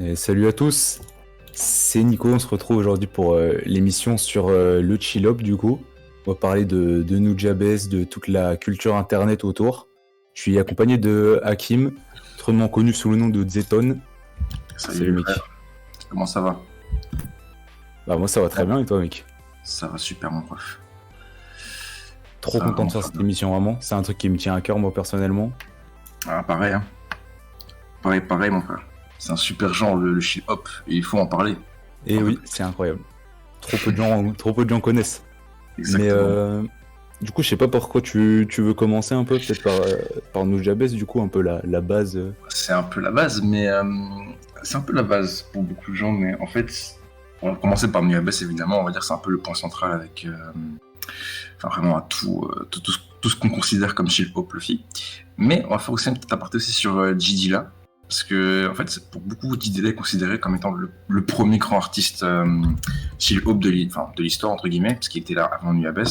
Et salut à tous, c'est Nico, on se retrouve aujourd'hui pour l'émission sur le chill-hop du coup. On va parler de Nujabes, de toute la culture internet autour. Je suis accompagné de Hakim, autrement connu sous le nom de Zeton. Salut mec. frère, comment ça va? Bah moi ça va très bien et toi mec? Ça va super mon prof. Trop Ça va content de faire vraiment cette émission vraiment, c'est un truc qui me tient à cœur moi personnellement. Ah pareil hein. Pareil mon frère. C'est un super genre le chill-hop et il faut en parler. Et oui, c'est incroyable. Trop peu de gens connaissent. Mais Exactement. du coup je sais pas pourquoi tu veux commencer un peu, peut-être par Nujabes du coup, un peu la base. C'est un peu la base, mais c'est un peu la base pour beaucoup de gens, mais en fait, on va commencer par Nuyabes évidemment, on va dire que c'est un peu le point central avec enfin vraiment à tout ce qu'on considère comme chill-hop Luffy. Mais on va faire aussi un petit aparté aussi sur J-Dilla, parce que en fait, pour beaucoup, J-Dilla est considéré comme étant le premier grand artiste chill-hop de l'histoire, entre guillemets, parce qu'il était là avant Nuyabes.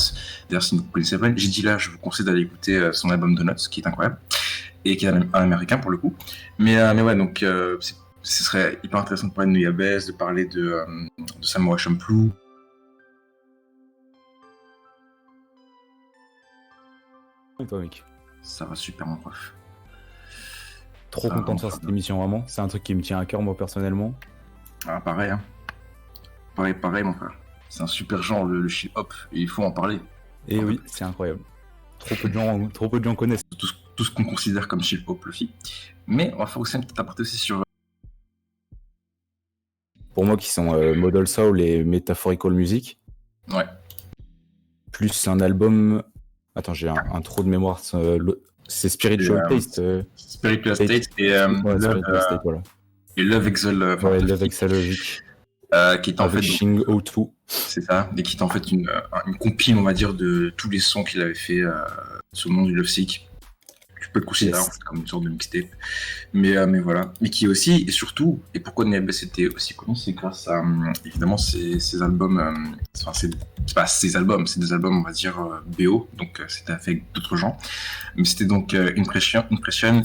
D'ailleurs, si vous ne connaissez pas J-Dilla, je vous conseille d'aller écouter son album Donuts, qui est incroyable, et qui est un américain pour le coup. Mais ouais, donc ce serait hyper intéressant de parler de Nuyabes, de parler de Samurai Champloo. Et toi mec? Ça va super mon prof. Trop Ça va content de faire vraiment cette émission vraiment, c'est un truc qui me tient à cœur moi personnellement. Ah, pareil hein. Pareil mon frère. C'est un super genre le chill-hop et il faut en parler. Et En oui, c'est incroyable. Trop peu de gens connaissent. Tout ce qu'on considère comme chill-hop Luffy. Mais on va faire aussi un petit aparté aussi sur Pour moi qui sont Model Soul et Metaphorical Music, ouais. plus un album. Attends, j'ai un trou de mémoire. C'est Spiritual Taste. Spiritual State et Ouais, Spiritual State, voilà. Love Exile, Ouais, Love Exalogic. qui est en Avec fait Shing O2. c'est ça, et qui est en fait une compile, on va dire, de tous les sons qu'il avait fait sous le nom du Love Sick. Tu peux le considérer Yes. en fait, comme une sorte de mixtape. Mais voilà. Mais qui est aussi, et surtout, et pourquoi Nuyabes était aussi connu, c'est grâce à, évidemment, ses albums, enfin, c'est pas ses albums, c'est des albums, on va dire, BO, donc c'était avec d'autres gens. Mais c'était donc Impression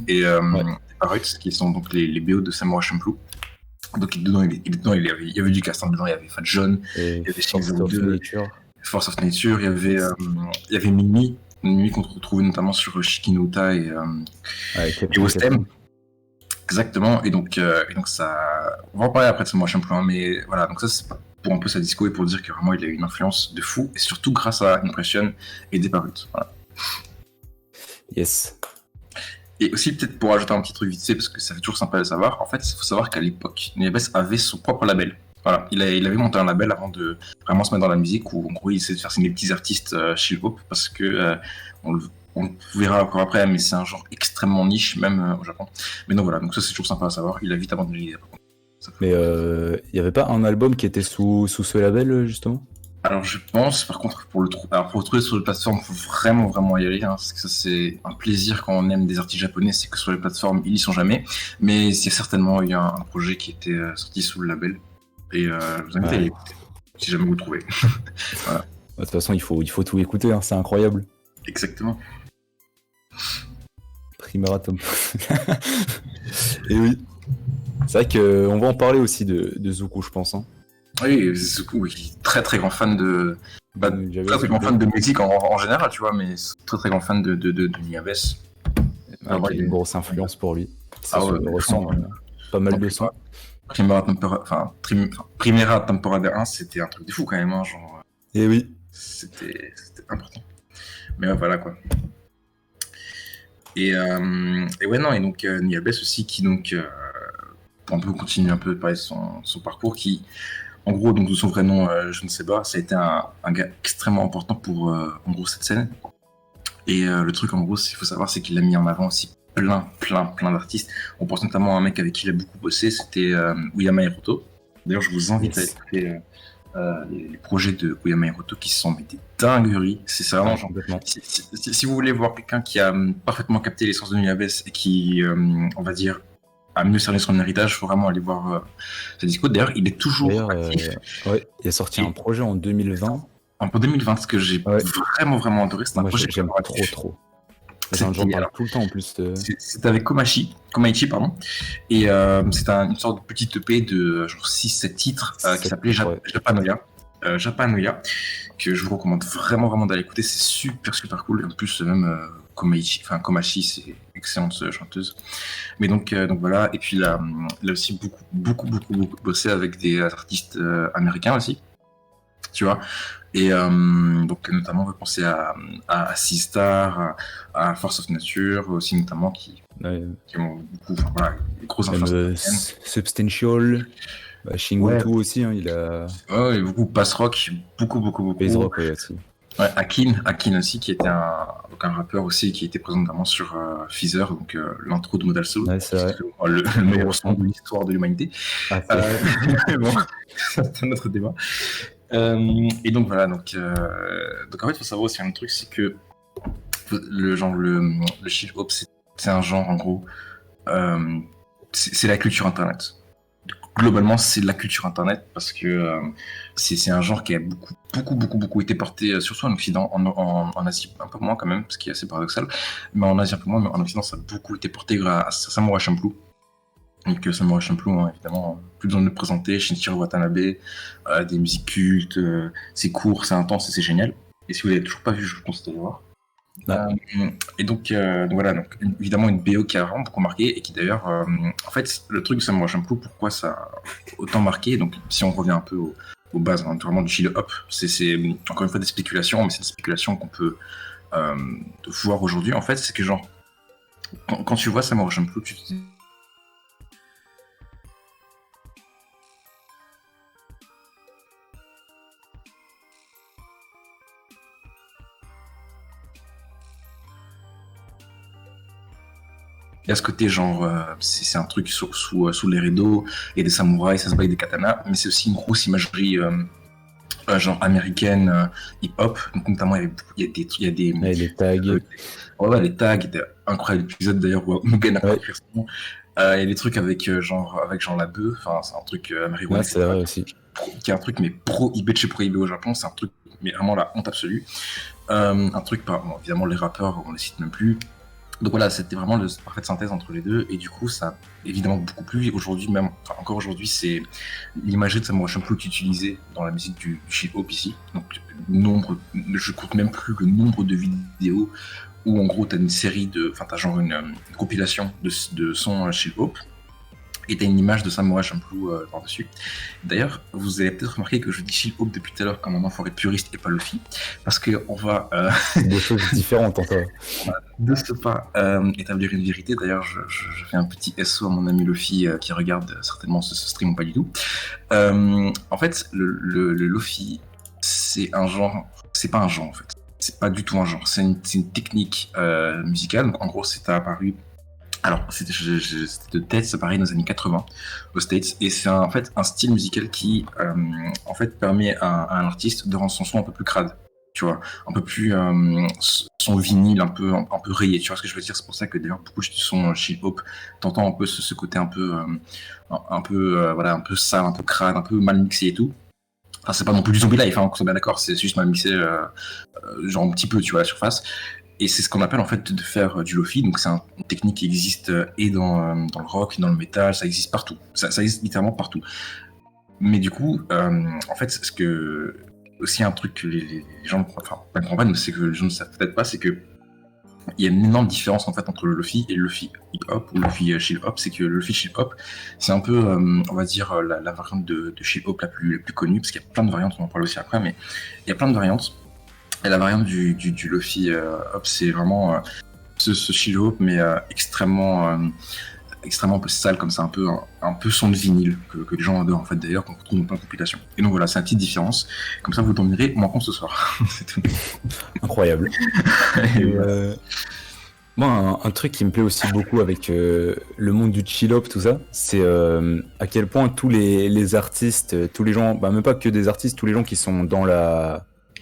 et Ouais. Parrots, qui sont donc les BO de Samurai Champloo. Donc dedans, il y avait du cast, hein, dedans, il y avait Fat John, Et il y avait Force Shinzo of 2, Nature. Force of Nature, il y avait Mimi qu'on retrouvait notamment sur Shikinota Ouais, et Westem. Exactement, et donc ça. On va en parler après de ce mois champion, mais voilà, donc ça c'est pour un peu sa disco et pour dire que vraiment il a eu une influence de fou, et surtout grâce à Impression et Desparut. Voilà. Yes. Et aussi, peut-être pour ajouter un petit truc vite fait, parce que ça fait toujours sympa de savoir, en fait, il faut savoir qu'à l'époque, Nuyabes avait son propre label. Voilà, il avait monté un label avant de vraiment se mettre dans la musique, où en gros il essayait de faire signer des petits artistes chill-hop, parce que on le verra encore après, mais c'est un genre extrêmement niche, même au Japon. Mais donc voilà, donc ça c'est toujours sympa à savoir, il a vite abandonné l'idée. Mais il n'y avait pas un album qui était sous ce label justement? Alors je pense, par contre, pour le trouver sur les plateformes, il faut vraiment y aller, hein, parce que ça c'est un plaisir quand on aime des artistes japonais, c'est que sur les plateformes ils y sont jamais. Mais c'est certainement il y a un projet qui était sorti sous le label, et je vous invite à y écouter, si jamais vous le trouvez. Voilà. De toute façon, il faut tout écouter, hein, c'est incroyable. Exactement. Primera Tom. Et oui. C'est vrai qu'on va en parler aussi de Zuko, je pense. Hein. Oui, Zuko, oui, très grand fan de. Bah, Nuyabes, très grand du fan coup. de musique en général, tu vois, mais très grand fan de Nuyabes. Ouais, qui a une grosse influence pour lui. Ça se mais ressent fond, dans pas mal de sons. Primera Temporada 1, c'était un truc de fou quand même, hein, genre, Et oui. c'était important. Mais voilà quoi. Et ouais, non, et donc Nuyabes aussi, qui donc, pour un peu continuer un peu de parler de son parcours, qui, en gros, donc de son vrai nom, je ne sais pas, ça a été un gars extrêmement important pour, en gros, cette scène. Et le truc, en gros, il faut savoir, c'est qu'il a mis en avant aussi plein d'artistes. On pense notamment à un mec avec qui il a beaucoup bossé, c'était Uyama Hiroto. D'ailleurs, je vous invite à écouter les projets de Uyama Hiroto qui sont des dingueries. C'est vraiment genre, complètement. si vous voulez voir quelqu'un qui a parfaitement capté l'essence de Nuyabes et qui, on va dire, a mieux cerné son héritage, il faut vraiment aller voir sa disco. D'ailleurs, il est toujours actif. Ouais, il a sorti un projet en 2020. En 2020, ce que j'ai Ouais. vraiment adoré, c'est un Moi, projet j'aime collaboratif. trop. J'en C'était parle tout le temps en plus. c'était avec Komaichi, pardon. Et c'était une sorte de petite EP de genre 6-7 titres qui s'appelait Ouais. Japanoia. Japanoia, que je vous recommande vraiment d'aller écouter. C'est super cool. Et en plus, même Komachi, c'est excellente chanteuse. Mais donc voilà. Et puis là aussi beaucoup bossé avec des artistes américains aussi, tu vois. Et donc notamment on peut penser à Seastar, à Force of Nature aussi notamment Ouais. qui ont beaucoup, enfin, voilà, des grosses Même influences américaines. Substantial, Ouais, Shingoku aussi, hein, il a ouais, et beaucoup Bass Rock, Base beaucoup. Rock ouais, aussi. Ouais, Akin aussi qui était un rappeur aussi qui était présent notamment sur Feather, donc l'intro de Modal Soul, Ouais, c'est qui est vrai. le meilleur son de l'histoire de l'humanité. Ah, Mais bon, c'est un autre débat. Et donc voilà, donc en fait, il faut savoir aussi un truc, c'est que le chill hop, c'est un genre en gros, c'est la culture internet. Globalement, c'est de la culture internet parce que c'est un genre qui a beaucoup été porté, surtout en Occident, en Asie un peu moins quand même, ce qui est assez paradoxal, mais en Asie un peu moins, mais en Occident ça a beaucoup été porté grâce à Samurai Champloo. Donc Samurai Champloo, hein, évidemment, plus besoin de le présenter, Shinichiro Watanabe, des musiques cultes, c'est court, c'est intense et c'est génial. Et si vous l'avez toujours pas vu, je vous conseille de le voir. Ouais. Et donc voilà, donc évidemment une BO qui a vraiment beaucoup marqué et qui d'ailleurs, en fait, le truc de Samurai Champloo, pourquoi ça a autant marqué, donc si on revient un peu aux bases, hein, vraiment du chill hop, c'est encore une fois des spéculations, mais c'est des spéculations qu'on peut voir aujourd'hui. En fait, c'est que genre, quand tu vois Samurai Champloo, tu te dis il y a ce côté genre, c'est un truc sous les rideaux, il y a des samouraïs, ça se bat avec des katanas, mais c'est aussi une grosse imagerie genre américaine, hip-hop, donc notamment il y a des Ouais, les tags. ouais, les tags, il y a incroyable épisode d'ailleurs où Mugen a pas Ouais. pu faire son nom. Il y a des trucs avec genre la bœuf, enfin c'est un truc marijuana, Ouais, c'est vrai aussi. qui est un truc mais prohibé de chez prohibé au Japon, c'est un truc mais vraiment la honte absolue. Un truc, bon, évidemment les rappeurs on les cite même plus. Donc voilà, c'était vraiment la parfaite synthèse entre les deux, et du coup, ça a évidemment beaucoup plu. Aujourd'hui, même, enfin, encore aujourd'hui, c'est l'imagerie de Samurai Champloo qui est utilisée dans la musique du chill hop ici. Donc, je compte même plus le nombre de vidéos où en gros, t'as une série enfin, t'as genre une compilation de sons chill hop, et t'as une image de Samurai Champloo par-dessus. D'ailleurs, vous avez peut-être remarqué que je dis chill hop depuis tout à l'heure comme un enfoiré puriste et pas Lofi, parce qu'on va Deux choses différentes en toi. de ce pas établir une vérité. D'ailleurs, je fais un petit SO à mon ami Lofi qui regarde certainement ce stream ou pas du tout. En fait, le Lofi, c'est un genre, c'est pas un genre en fait. C'est pas du tout un genre, c'est une technique musicale. Donc en gros, c'est apparu. Alors, c'était de tête, ça paraît dans les années 80 aux States, et c'est en fait un style musical qui en fait permet à un artiste de rendre son son un peu plus crade, tu vois, un peu plus son vinyle un peu rayé, tu vois ce que je veux dire. C'est pour ça que d'ailleurs beaucoup de sons chill hop, t'entends un peu ce côté un peu voilà, un peu sale, un peu crade, un peu mal mixé et tout. Enfin, c'est pas non plus du zombie life, hein, qu'on soit bien d'accord, c'est juste mal mixé, genre un petit peu, tu vois, à la surface. Et c'est ce qu'on appelle en fait de faire du lofi. Donc c'est une technique qui existe et dans le rock, dans le métal, ça existe partout. Ça existe littéralement partout. Mais du coup, en fait, ce que aussi un truc que les gens pas comprennent, mais c'est que les gens ne savent peut-être pas, c'est que il y a une énorme différence en fait entre le lofi et le lofi hip-hop ou le lofi chill-hop. C'est que le lofi chill-hop, c'est un peu, on va dire, la variante de chill-hop la plus connue, parce qu'il y a plein de variantes, on en parle aussi après, mais il y a plein de variantes. Et la variante du lofi hop, c'est vraiment ce chill hop, mais extrêmement un peu sale, comme ça, un peu son de vinyle, que les gens adorent en fait d'ailleurs, qu'on retrouve dans plein de compilations. Et donc voilà, c'est une petite différence. Comme ça, vous dormirez moins con ce soir. C'est tout. Incroyable. Et Et, voilà. moi, un truc qui me plaît aussi beaucoup avec le monde du chill-hop, tout ça, c'est à quel point tous les artistes, tous les gens, bah, même pas que des artistes, tous les gens qui sont dans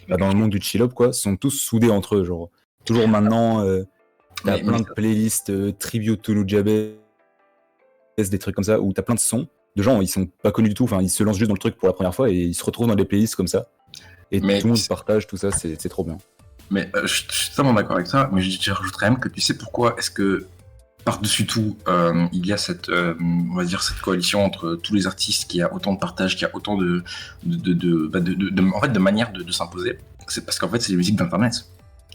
dans le monde du chill-hop, quoi, sont tous soudés entre eux. Genre, toujours maintenant, t'as plein de playlists tribute to Nujabes, des trucs comme ça, où t'as plein de sons de gens, ils sont pas connus du tout, enfin, ils se lancent juste dans le truc pour la première fois et ils se retrouvent dans des playlists comme ça. Et Mais tout le monde partage tout ça, c'est trop bien. Mais je suis totalement d'accord avec ça, mais je rajouterais même que tu sais pourquoi est-ce que par-dessus tout, il y a cette, on va dire, cette coalition entre tous les artistes, qui a autant de partage, qui a autant en fait, de manières de s'imposer. C'est parce qu'en fait, c'est les musiques d'internet.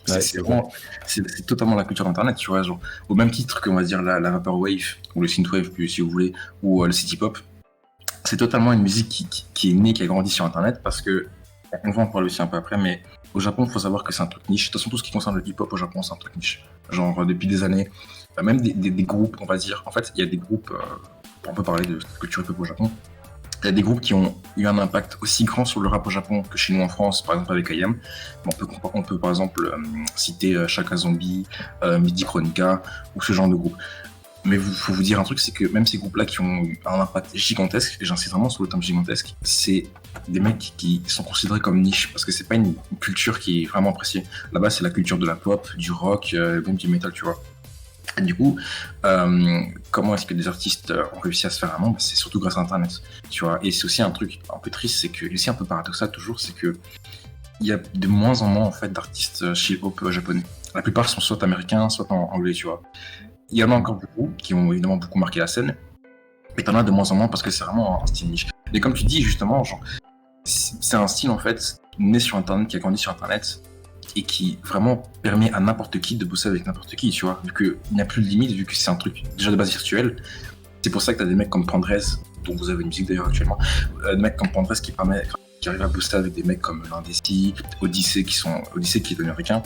C'est vraiment, c'est totalement la culture d'internet, tu vois, genre, au même titre qu'on va dire la vaporwave ou le synthwave, si vous voulez, ou le city pop. C'est totalement une musique qui est née, qui a grandi sur internet, parce que on va en parler aussi un peu après, mais au Japon, il faut savoir que c'est un truc niche. De toute façon, tout ce qui concerne le hip-hop au Japon, c'est un truc niche. Genre, depuis des années, même des groupes, on va dire. En fait, il y a des groupes, on peut parler de culture hip-hop au Japon. Il y a des groupes qui ont eu un impact aussi grand sur le rap au Japon que chez nous en France, par exemple avec IAM. On peut par exemple citer Shaka Zombie, Midi Chronica, ou ce genre de groupe. Mais il faut vous dire un truc, c'est que même ces groupes-là qui ont eu un impact gigantesque, et j'insiste vraiment sur le terme gigantesque, c'est des mecs qui sont considérés comme niche, parce que c'est pas une culture qui est vraiment appréciée. Là-bas, c'est la culture de la pop, du rock, même du metal, tu vois. Et du coup, comment est-ce que des artistes ont réussi à se faire un nom? C'est surtout grâce à Internet, tu vois. Et c'est aussi un truc un peu triste, c'est que, et aussi un peu paradoxal toujours, c'est que il y a de moins en moins en fait d'artistes hip-hop japonais. La plupart sont soit américains, soit en anglais, tu vois. Il y en a encore beaucoup qui ont évidemment beaucoup marqué la scène, mais t'en as de moins en moins parce que c'est vraiment un style niche. Et comme tu dis justement, genre, c'est un style en fait né sur Internet, qui a grandi sur Internet et qui vraiment permet à n'importe qui de bosser avec n'importe qui, tu vois, vu qu'il n'y a plus de limite, vu que c'est un truc déjà de base virtuel. C'est pour ça que t'as des mecs comme Pandrez, dont vous avez une musique d'ailleurs actuellement, des mecs comme Pandrez qui arrivent à bosser avec des mecs comme l'Indeci, Odyssey qui est américain,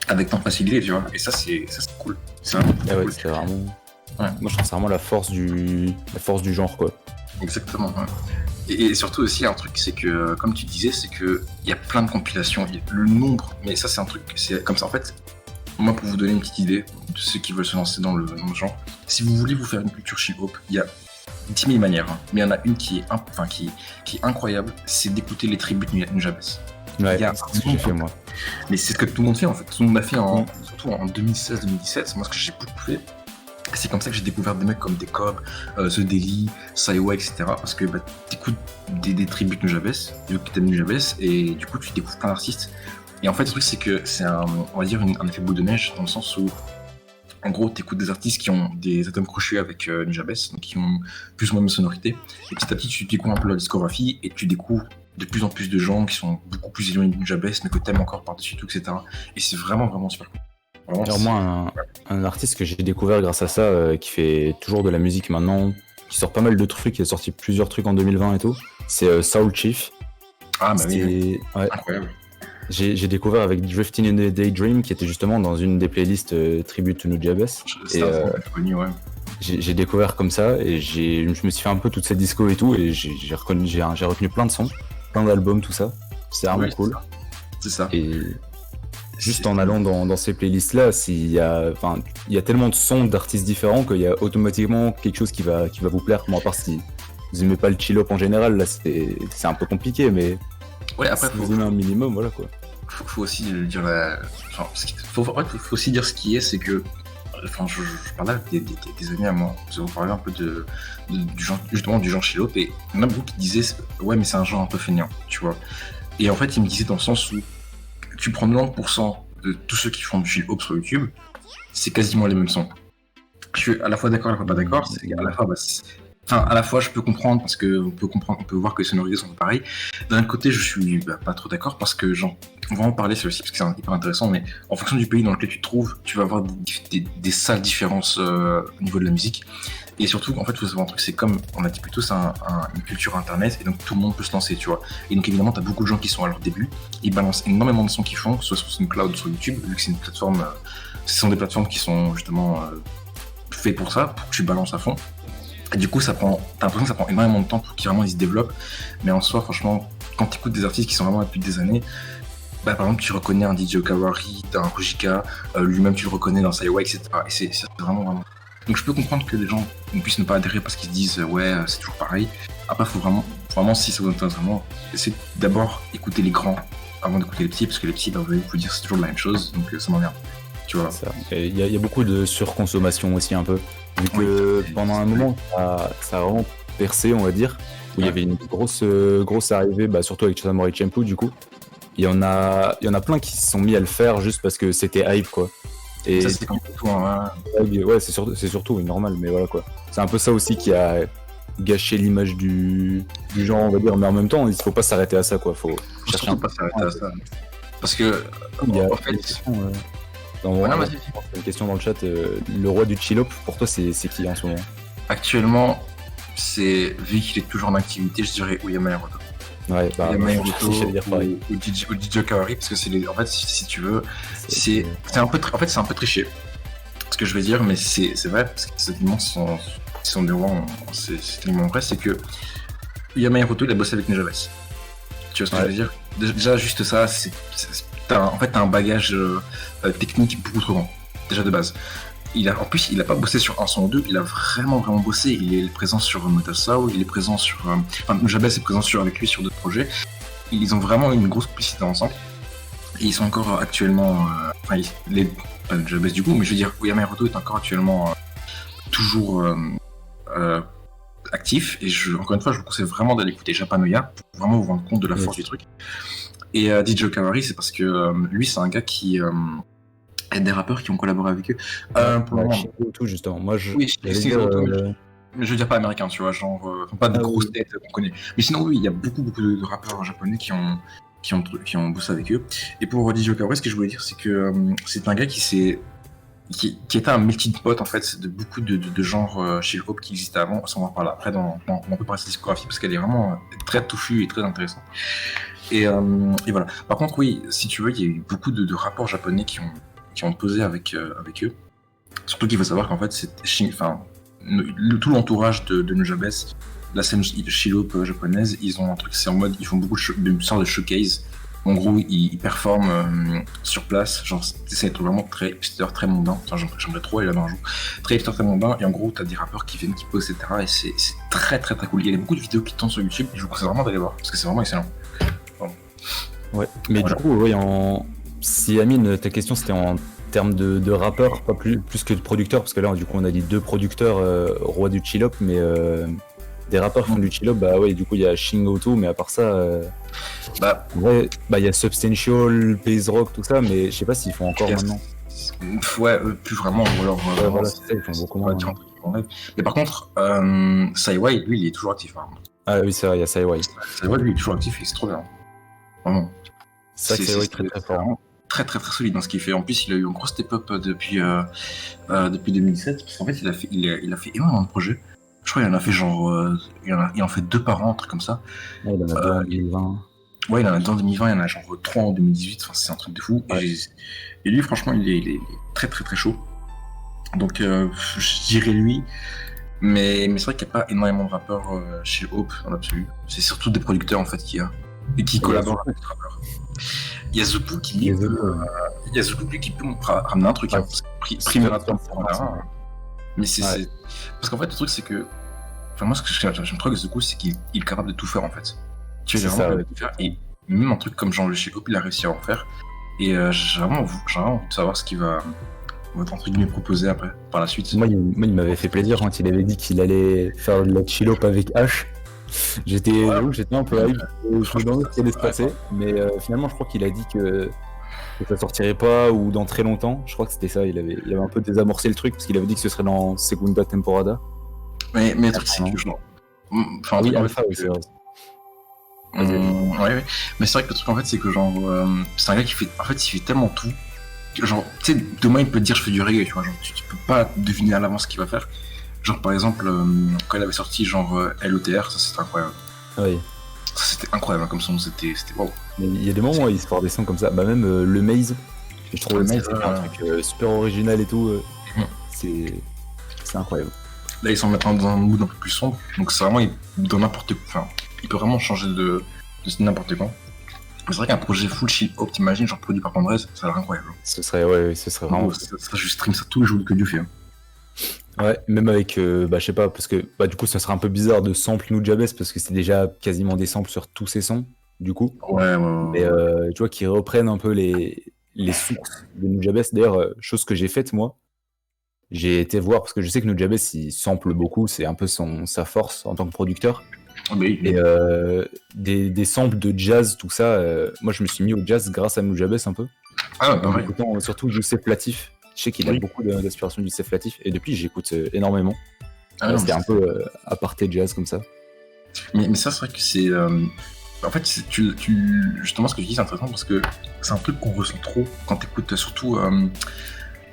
avec tant de facilité, tu vois. Et ça c'est cool. C'est vraiment cool. C'est vraiment... Ouais. Moi je trouve c'est vraiment la force du genre, quoi. Exactement. Ouais. Et surtout aussi un truc, c'est que comme tu disais, c'est que il y a plein de compilations, le nombre, mais ça c'est un truc, c'est comme ça en fait. Moi, pour vous donner une petite idée de ceux qui veulent se lancer dans le genre, si vous voulez vous faire une culture hip-hop, il y a 10 000 manières, hein, mais il y en a une qui est incroyable, c'est d'écouter les tributes Nujabes. Ouais, c'est ce que j'ai fait moi. Mais c'est ce que tout le monde fait en fait. Tout le monde l'a fait surtout en 2016-2017. Moi, ce que j'ai beaucoup fait, c'est comme ça que j'ai découvert des mecs comme Decob, The Daily, Saiwa, etc. Parce que t'écoutes des tributes Nujabes, vu que t'aimes Nujabes, et du coup tu découvres plein d'artistes. Et en fait, le truc, c'est que c'est on va dire un effet boule de neige, dans le sens où, en gros, t'écoutes des artistes qui ont des atomes crochus avec Nujabes, donc qui ont plus ou moins de sonorité. Et petit à petit, tu découvres un peu leur discographie, et tu découvres de plus en plus de gens qui sont beaucoup plus éloignés de Nujabes, mais que t'aimes encore par-dessus tout, etc. Et c'est vraiment, vraiment super cool. Vraiment, alors moi, un artiste que j'ai découvert grâce à ça, qui fait toujours de la musique maintenant, qui sort pas mal de trucs, qui a sorti plusieurs trucs en 2020 et tout, c'est Soul Chief. Ah bah oui, ouais. Incroyable. J'ai découvert avec Drifting in the Daydream, qui était justement dans une des playlists Tribute to Nujabes. Connu, ouais. J'ai découvert comme ça, et je me suis fait un peu toute cette disco et tout, et j'ai retenu plein de sons, plein d'albums, tout ça. C'est vraiment cool. C'est ça. Et juste en allant dans ces playlists-là, il y a tellement de sons d'artistes différents qu'il y a automatiquement quelque chose qui va vous plaire. Bon, à part si vous aimez pas le chill-up en général, là c'est un peu compliqué, mais ouais, après, si vous aimez un minimum, voilà quoi. Faut aussi dire faut aussi dire ce qui est, c'est que, enfin, je parlais avec des amis à moi, on parlait un peu du genre, justement du genre chill-up, et il y en a beaucoup qui disaient ouais, mais c'est un genre un peu feignant, tu vois. Et en fait, ils me disaient dans le sens où tu prends 90% de tous ceux qui font du chill-hop sur YouTube, c'est quasiment les mêmes sons. Je suis à la fois d'accord, à la fois pas d'accord. À la fois je peux comprendre, parce que on peut voir que les sonorités sont pareilles. D'un autre côté, je suis pas trop d'accord, parce que on va en parler sur le site, parce que c'est hyper intéressant, mais en fonction du pays dans lequel tu te trouves, tu vas avoir des sales différences au niveau de la musique. Et surtout, en fait, il faut savoir un truc, c'est comme on a dit plus tôt, c'est une culture internet, et donc tout le monde peut se lancer, tu vois. Et donc évidemment, t'as beaucoup de gens qui sont à leur début, ils balancent énormément de sons qu'ils font, soit sur SoundCloud ou sur YouTube, vu que c'est une plateforme, ce sont des plateformes qui sont justement faites pour ça, pour que tu balances à fond. Et du coup, t'as l'impression que ça prend énormément de temps pour qu'ils se développent, mais en soi, franchement, quand tu écoutes des artistes qui sont vraiment là depuis des années, par exemple, tu reconnais un DJ Okawari, un Rujika, lui-même tu le reconnais dans Saiwa, etc. Et c'est vraiment. Donc je peux comprendre que les gens puissent ne pas adhérer parce qu'ils se disent ouais, c'est toujours pareil. Après, faut vraiment, si ça vous intéresse vraiment, essayez d'abord écouter les grands avant d'écouter les petits, parce que les petits, vous allez vous dire c'est toujours la même chose, donc ça m'emmerde. Tu vois. Il y a beaucoup de surconsommation aussi un peu. Vu que pendant un moment, ça a vraiment percé, on va dire, où il y avait une grosse arrivée, surtout avec Samurai Champloo du coup. il y en a plein qui se sont mis à le faire juste parce que c'était hype, quoi. Et Ça, c'est comme tout, hein. ouais, c'est surtout oui, normal, mais voilà quoi. C'est un peu ça aussi qui a gâché l'image du genre, on va dire. Mais en même temps, il faut pas s'arrêter à ça, quoi. Faut Faut chercher surtout pas s'arrêter à ça. Parce que, Il y a en une fait, question, ouais, non, il vas-y. y a une question dans le chat. Le roi du chill-up, pour toi, c'est qui en ce moment? Actuellement, vu qu'il est toujours en activité, je dirais Uyama Hiroto. Ouais, bah, Uyama je Hiroto vais dire pareil. ou DJ Kawari, parce que en fait, si tu veux, c'est un peu, en fait, c'est un peu triché, ce que je vais dire, mais c'est vrai, parce que ces éléments sont des rois, c'est tellement vrai, c'est que Uyama Hiroto, il a bossé avec Nujabes. Tu vois ce que je veux dire? Déjà, juste ça, en fait, t'as un bagage technique beaucoup trop grand, déjà de base. En plus, il a pas bossé sur un son ou deux, il a vraiment bossé. Il est présent sur Metal Soul, il est présent sur. Enfin, Nujabes est présent avec lui sur d'autres projets. Ils ont vraiment une grosse complicité ensemble. Et ils sont encore actuellement. Enfin, pas Nujabes du coup, mais je veux dire, Uyama Hiroto est encore actuellement toujours actif. Et encore une fois, je vous conseille vraiment d'aller écouter Japanoya pour vraiment vous rendre compte de la force du truc. Et DJ Kawari, c'est parce que lui, c'est un gars qui. Et des rappeurs qui ont collaboré avec eux. Pour le moment. Tout justement. Moi, oui, mais je veux dire pas américain, tu vois, genre pas de grosses têtes qu'on connaît. Mais sinon, oui, il y a beaucoup de rappeurs japonais qui ont bossé avec eux. Et pour DJ Kawari, ce que je voulais dire, c'est que c'est un gars qui était un melting pot en fait de beaucoup de genres chez le hop qui existaient avant. On va en parler après on peut parler de sa discographie parce qu'elle est vraiment très touffue et très intéressante. Et voilà. Par contre, oui, si tu veux, il y a eu beaucoup de rappeurs japonais qui ont posé avec eux. Surtout qu'il faut savoir qu'en fait, tout l'entourage de Nujabes, la scène Shilop japonaise, ils ont un truc, c'est en mode, ils font beaucoup de sorte de showcase. En gros, ils performent sur place, genre, c'est vraiment très hipster, très mondain. Enfin, j'aimerais trop aller là-bas un jour. Très hipster, très mondain, et en gros, t'as des rappeurs qui viennent, qui posent, etc. Et c'est très, très, très cool. Il y a beaucoup de vidéos qui tournent sur YouTube, et je vous conseille vraiment d'aller voir, parce que c'est vraiment excellent. Ouais, mais voilà. Du coup, oui, si Amine, ta question c'était en termes de rappeurs, pas plus que de producteurs, parce que là, du coup, on a dit 2 producteurs rois du chill-up, mais des rappeurs qui font du chill-up, bah ouais, du coup, il y a Shingoto, mais à part ça, ouais, bah il y a Substantial, Pays Rock, tout ça, mais je sais pas s'ils font encore maintenant. Ouais, plus vraiment, ou alors. Voilà, c'est ça, ils font beaucoup moins. Mais par contre, Saiwai, lui, il est toujours actif. Hein. Ah oui, c'est vrai, il y a Saiwai. Saiwai, lui, il est toujours actif et c'est trop bien. Vraiment. C'est Saiwai très très fort. Très très très solide dans ce qu'il fait. En plus, il a eu un gros step-up depuis 2017. Parce qu'en fait, il a fait énormément de projets. Je crois qu'il en a fait genre. Il en fait 2 par an, un truc comme ça. Ouais, il en a 2 en 2020. Ouais, il en a 2 en 2020, il y en a genre 3 en 2018. Enfin, c'est un truc de fou. Ouais. Et lui, franchement, il est très très très chaud. Donc, je dirais lui. Mais c'est vrai qu'il n'y a pas énormément de rappeurs chez Hope dans l'absolu. C'est surtout des producteurs en fait qu'il y a. Et qui collaborent avec les rappeurs. Il y a Zupu qui peut ramener un truc. Ouais, primer un temps pour un. Mais c'est. Parce qu'en fait, le truc, c'est que. Enfin, moi, ce que j'aime trop avec Zupu, c'est qu'il est capable de tout faire en fait. Tu vois, il est vraiment capable de tout faire. Et même un truc comme Jean Le chez Hope, il a réussi à en faire. Et j'ai vraiment envie de savoir ce qu'il va entre guillemets proposer après, par la suite. Moi, il m'avait fait plaisir quand il avait dit qu'il allait faire de la chill-up avec H. J'étais un peu hype, je me demandais ce qui allait se passer, mais finalement je crois qu'il a dit que ça sortirait pas ou dans très longtemps. Je crois que c'était ça, il avait un peu désamorcé le truc parce qu'il avait dit que ce serait dans Segunda Temporada. Mais le truc c'est que genre... Enfin, oui, Alpha, oui, c'est vrai. Ouais, mais c'est vrai que le truc en fait c'est que genre c'est un gars qui fait tellement tout. Genre, tu sais, demain il peut te dire je fais du reggae, tu vois, genre tu peux pas deviner à l'avance ce qu'il va faire. Genre par exemple, quand il avait sorti genre LOTR, ça c'était incroyable. Oui. Ça c'était incroyable comme son, c'était wow. Mais il y a des moments où il sort des sons comme ça, bah même le Maze, je trouve le Maze c'est un truc super original et tout, c'est incroyable. Là ils sont maintenant dans un mood un peu plus sombre, donc c'est vraiment, dans n'importe quoi, enfin, il peut vraiment changer de n'importe quoi. C'est vrai qu'un projet full chill hop, t'imagines, genre produit par Pandrez, ça a l'air incroyable. Ce serait vraiment. Ça, je stream ça tous les jours que Dieu fait. Hein. Ouais, même avec, je sais pas, parce que du coup, ça serait un peu bizarre de sample Nujabes parce que c'est déjà quasiment des samples sur tous ces sons, du coup. Ouais. Mais tu vois, qu'ils reprennent un peu les sources de Nujabes. D'ailleurs, chose que j'ai faite, moi, j'ai été voir, parce que je sais que Nujabes, il sample beaucoup, c'est un peu sa force en tant que producteur. Ah, bah oui, Et des samples de jazz, tout ça. Moi, je me suis mis au jazz grâce à Nujabes un peu. ah, En pareil. écoutant surtout Youssef Latif. Je sais qu'il a Oui. beaucoup d'inspiration de Youssef Latif. Et depuis, j'écoute énormément. Ah, non, mais C'était un peu aparté jazz comme ça. mais ça, c'est vrai que c'est. En fait, justement, ce que je dis, c'est intéressant parce que c'est un truc qu'on ressent trop quand t'écoutes, surtout.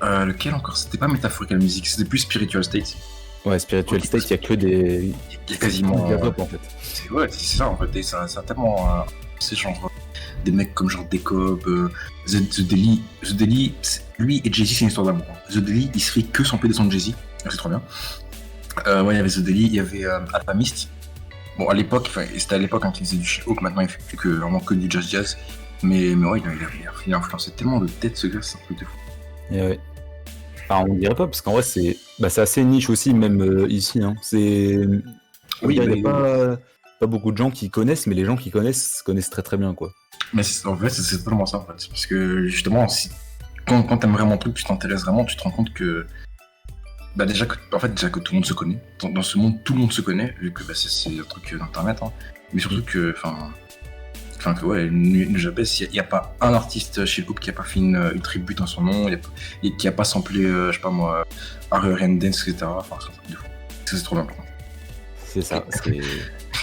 Lequel encore? C'était pas Metaphorical Music, c'était plus Spiritual State. Ouais, Spiritual Ok. State, il y a que des. Il y a quasiment. des rap, en fait. Ouais, c'est ça en fait. Et ça a tellement. C'est genre. Des mecs comme genre Decob, The Daily. The Daily, lui et Jay-Z, c'est une histoire d'amour. The Daily, il se fait que sample des sons de Jay-Z. C'est trop bien. Ouais, il y avait The Daily, il y avait Alphamist. Bon, à l'époque, c'était à l'époque qu'il faisait du shit-hop, maintenant il fait plus que, vraiment que du jazz. Mais ouais, il a influencé tellement de têtes, ce gars, c'est un truc de fou. Et ouais. Enfin, on dirait pas, parce qu'en vrai, c'est assez niche aussi, même ici. Hein. Oui, il n'y a bah, pas beaucoup de gens qui connaissent, mais les gens qui connaissent très très bien, quoi. mais en fait, c'est totalement ça, en fait. Parce que justement, quand t'aimes vraiment un truc, tu t'intéresses vraiment, tu te rends compte que. Bah déjà que tout le monde se connaît. Dans ce monde, tout le monde se connaît, vu que c'est un truc d'internet. Hein. Mais surtout que, que ouais, Nujabes, il n'y a pas un artiste chez le groupe qui a pas fait une tribute en son nom, et qui a pas samplé, je sais pas moi, R.E.M. Dance, etc. Enfin, c'est un truc de fou. Ça, c'est trop bien, par contre. C'est ça.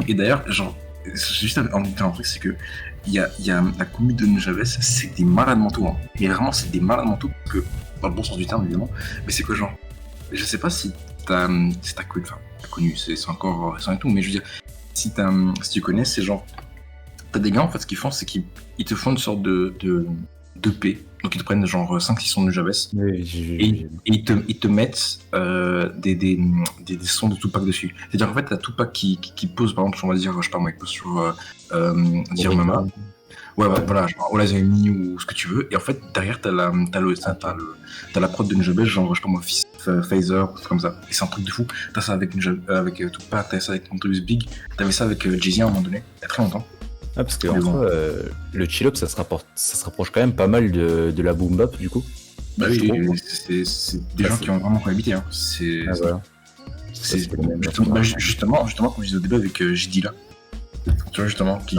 Et d'ailleurs, genre, juste en dire un truc, c'est que il y a la communauté de Nujabes, c'est des malades mentaux. Hein. Mais vraiment, c'est des malades mentaux, que, dans le bon sens du terme, évidemment, mais c'est que genre, je sais pas si t'as connu, c'est encore récent et tout, mais je veux dire, si tu connais, c'est genre, t'as des gars en fait, ce qu'ils font, c'est qu'ils te font une sorte de P. Donc ils te prennent genre 5-6 sons de Nujabes et ils te mettent des sons de Tupac dessus. C'est-à-dire en fait, t'as Tupac qui pose, par exemple, on va dire, je sais pas moi, il pose sur Dear Mama. Ouais, voilà, genre All Eyes on Me ou ce que tu veux. Et en fait, derrière, t'as la prod de Nujabes, genre, je sais pas moi, Phaser, comme ça. Et c'est un truc de fou. T'as ça avec Tupac, t'as ça avec Notorious Big, t'avais ça avec Jay-Z à un moment donné, il y a très longtemps. Ah, parce que en soi, le chill-up, ça se rapproche quand même pas mal de la boom bap, du coup. Bah oui, c'est des gens qui ont vraiment cohabité. Hein. Voilà. Justement, comme je disais au début avec J.D. Tu vois, justement, qui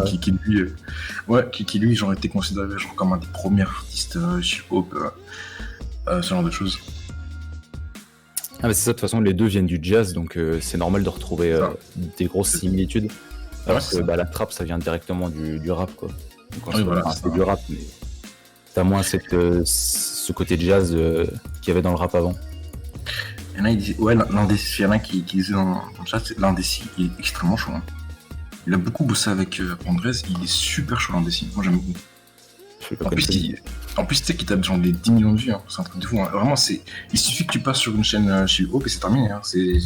lui, genre, été considéré genre, comme un des premiers artistes hip-hop, ce genre de choses. Ah, mais c'est ça, de toute façon, les deux viennent du jazz, donc c'est normal de retrouver des grosses similitudes. Alors que la trap, ça vient directement du rap, quoi. Donc, c'est du rap, mais t'as moins ce côté jazz qu'il y avait dans le rap avant. Il y en a, il y en a qui disaient dans le chat, l'Indécis, il est extrêmement chaud. Hein. Il a beaucoup bossé avec Andrés, il est super chaud l'Indécis. Moi j'aime beaucoup. En plus, tu sais qu'il tape genre des 10 millions de vues, hein. C'est un truc de fou. Hein. Vraiment, il suffit que tu passes sur une chaîne chez Hope et c'est terminé. Hein. C'est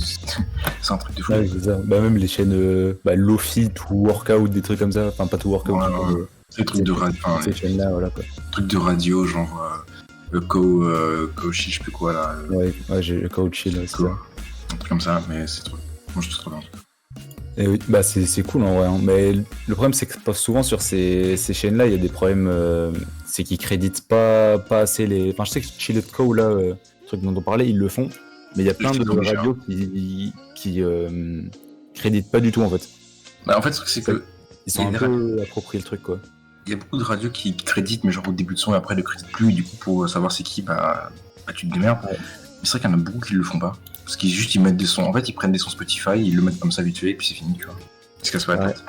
un truc de fou. Ouais, c'est ça. Bah, même les chaînes Lofi, tout workout, des trucs comme ça. Enfin, pas tout workout. Ouais. Des trucs de radio. Ces chaînes-là, voilà quoi. Trucs de radio, genre Koshi, je sais plus quoi là. Ouais, j'ai Koshi, là, c'est ça. Un truc comme ça, mais c'est trop. Moi je trouve trop bien. Et oui, bah c'est cool en vrai. Hein. Mais le problème, c'est que souvent sur ces chaînes-là, il y a des problèmes. C'est qu'ils créditent pas assez les. Enfin, je sais que Chill Out Co, là, le truc dont on parlait, ils le font. Mais il y a plein de radios qui créditent pas du tout en fait. Bah, en fait, c'est que. Ils sont un peu appropriés le truc, quoi. Il y a beaucoup de radios qui créditent, mais genre au début de son et après, ils ne créditent plus. Et du coup, pour savoir c'est qui, bah tu te démerdes. Ouais. Mais c'est vrai qu'il y en a beaucoup qui le font pas. Parce qu'ils mettent des sons. En fait, ils prennent des sons Spotify, ils le mettent comme ça vite fait, et puis c'est fini, tu vois. Ils se cassent pas la tête.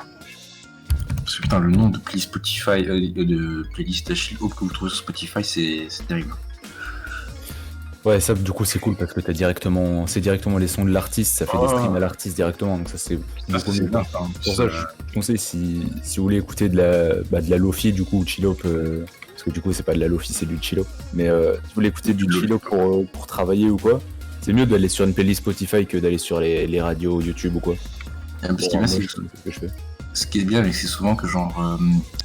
Parce que putain, le nom de playlist Spotify, de playlist Chill Hop que vous trouvez sur Spotify, c'est terrible. Ouais, ça, du coup, c'est cool parce que c'est directement les sons de l'artiste, ça fait des streams à l'artiste directement, donc ça, c'est beaucoup mieux. Pour ça, je conseille, si vous voulez écouter de la Lofi, du coup, ou Chill Hop, parce que du coup, c'est pas de la Lofi, c'est du Chill Hop, mais si vous voulez écouter du Chill Hop pour travailler ou quoi, c'est mieux d'aller sur une playlist Spotify que d'aller sur les radios YouTube ou quoi. Ce qui est bien, c'est souvent que genre,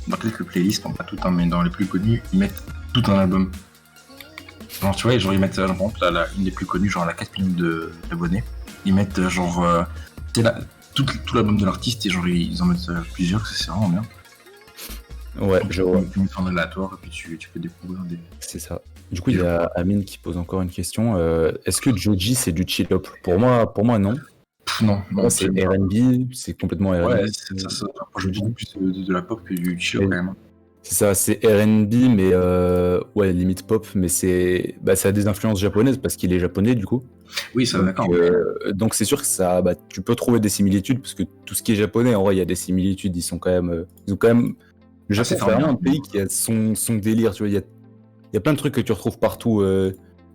dans quelques playlists, pas toutes, hein, mais dans les plus connues, ils mettent tout un album. Genre, tu vois, genre, ils mettent, par exemple, une des plus connues, genre, la 4 minutes d'abonnés. Ils mettent, genre, tout l'album de l'artiste et genre, ils en mettent plusieurs, c'est vraiment bien. Ouais, je vois. Tu mets en aléatoire et puis tu peux découvrir des. C'est ça. Du coup, il y a Amine qui pose encore une question. Est-ce que Joji, c'est du chill-hop ? Pour moi, non. Non, non, Ouais, c'est j'aime pas. R&B, c'est complètement Ouais, R&B. ça se rapproche Joji. beaucoup plus de la pop que du chill Et quand même. c'est ça, c'est R&B, mais ouais, limite pop, mais ça a des influences japonaises parce qu'il est japonais du coup. Oui, ça Donc, d'accord, mais donc c'est sûr que tu peux trouver des similitudes parce que tout ce qui est japonais, en vrai, il y a des similitudes. Ils ont quand même. Le assez Japon, c'est fermé, vraiment hein. un pays qui a son délire. Tu vois, il y a plein de trucs que tu retrouves partout.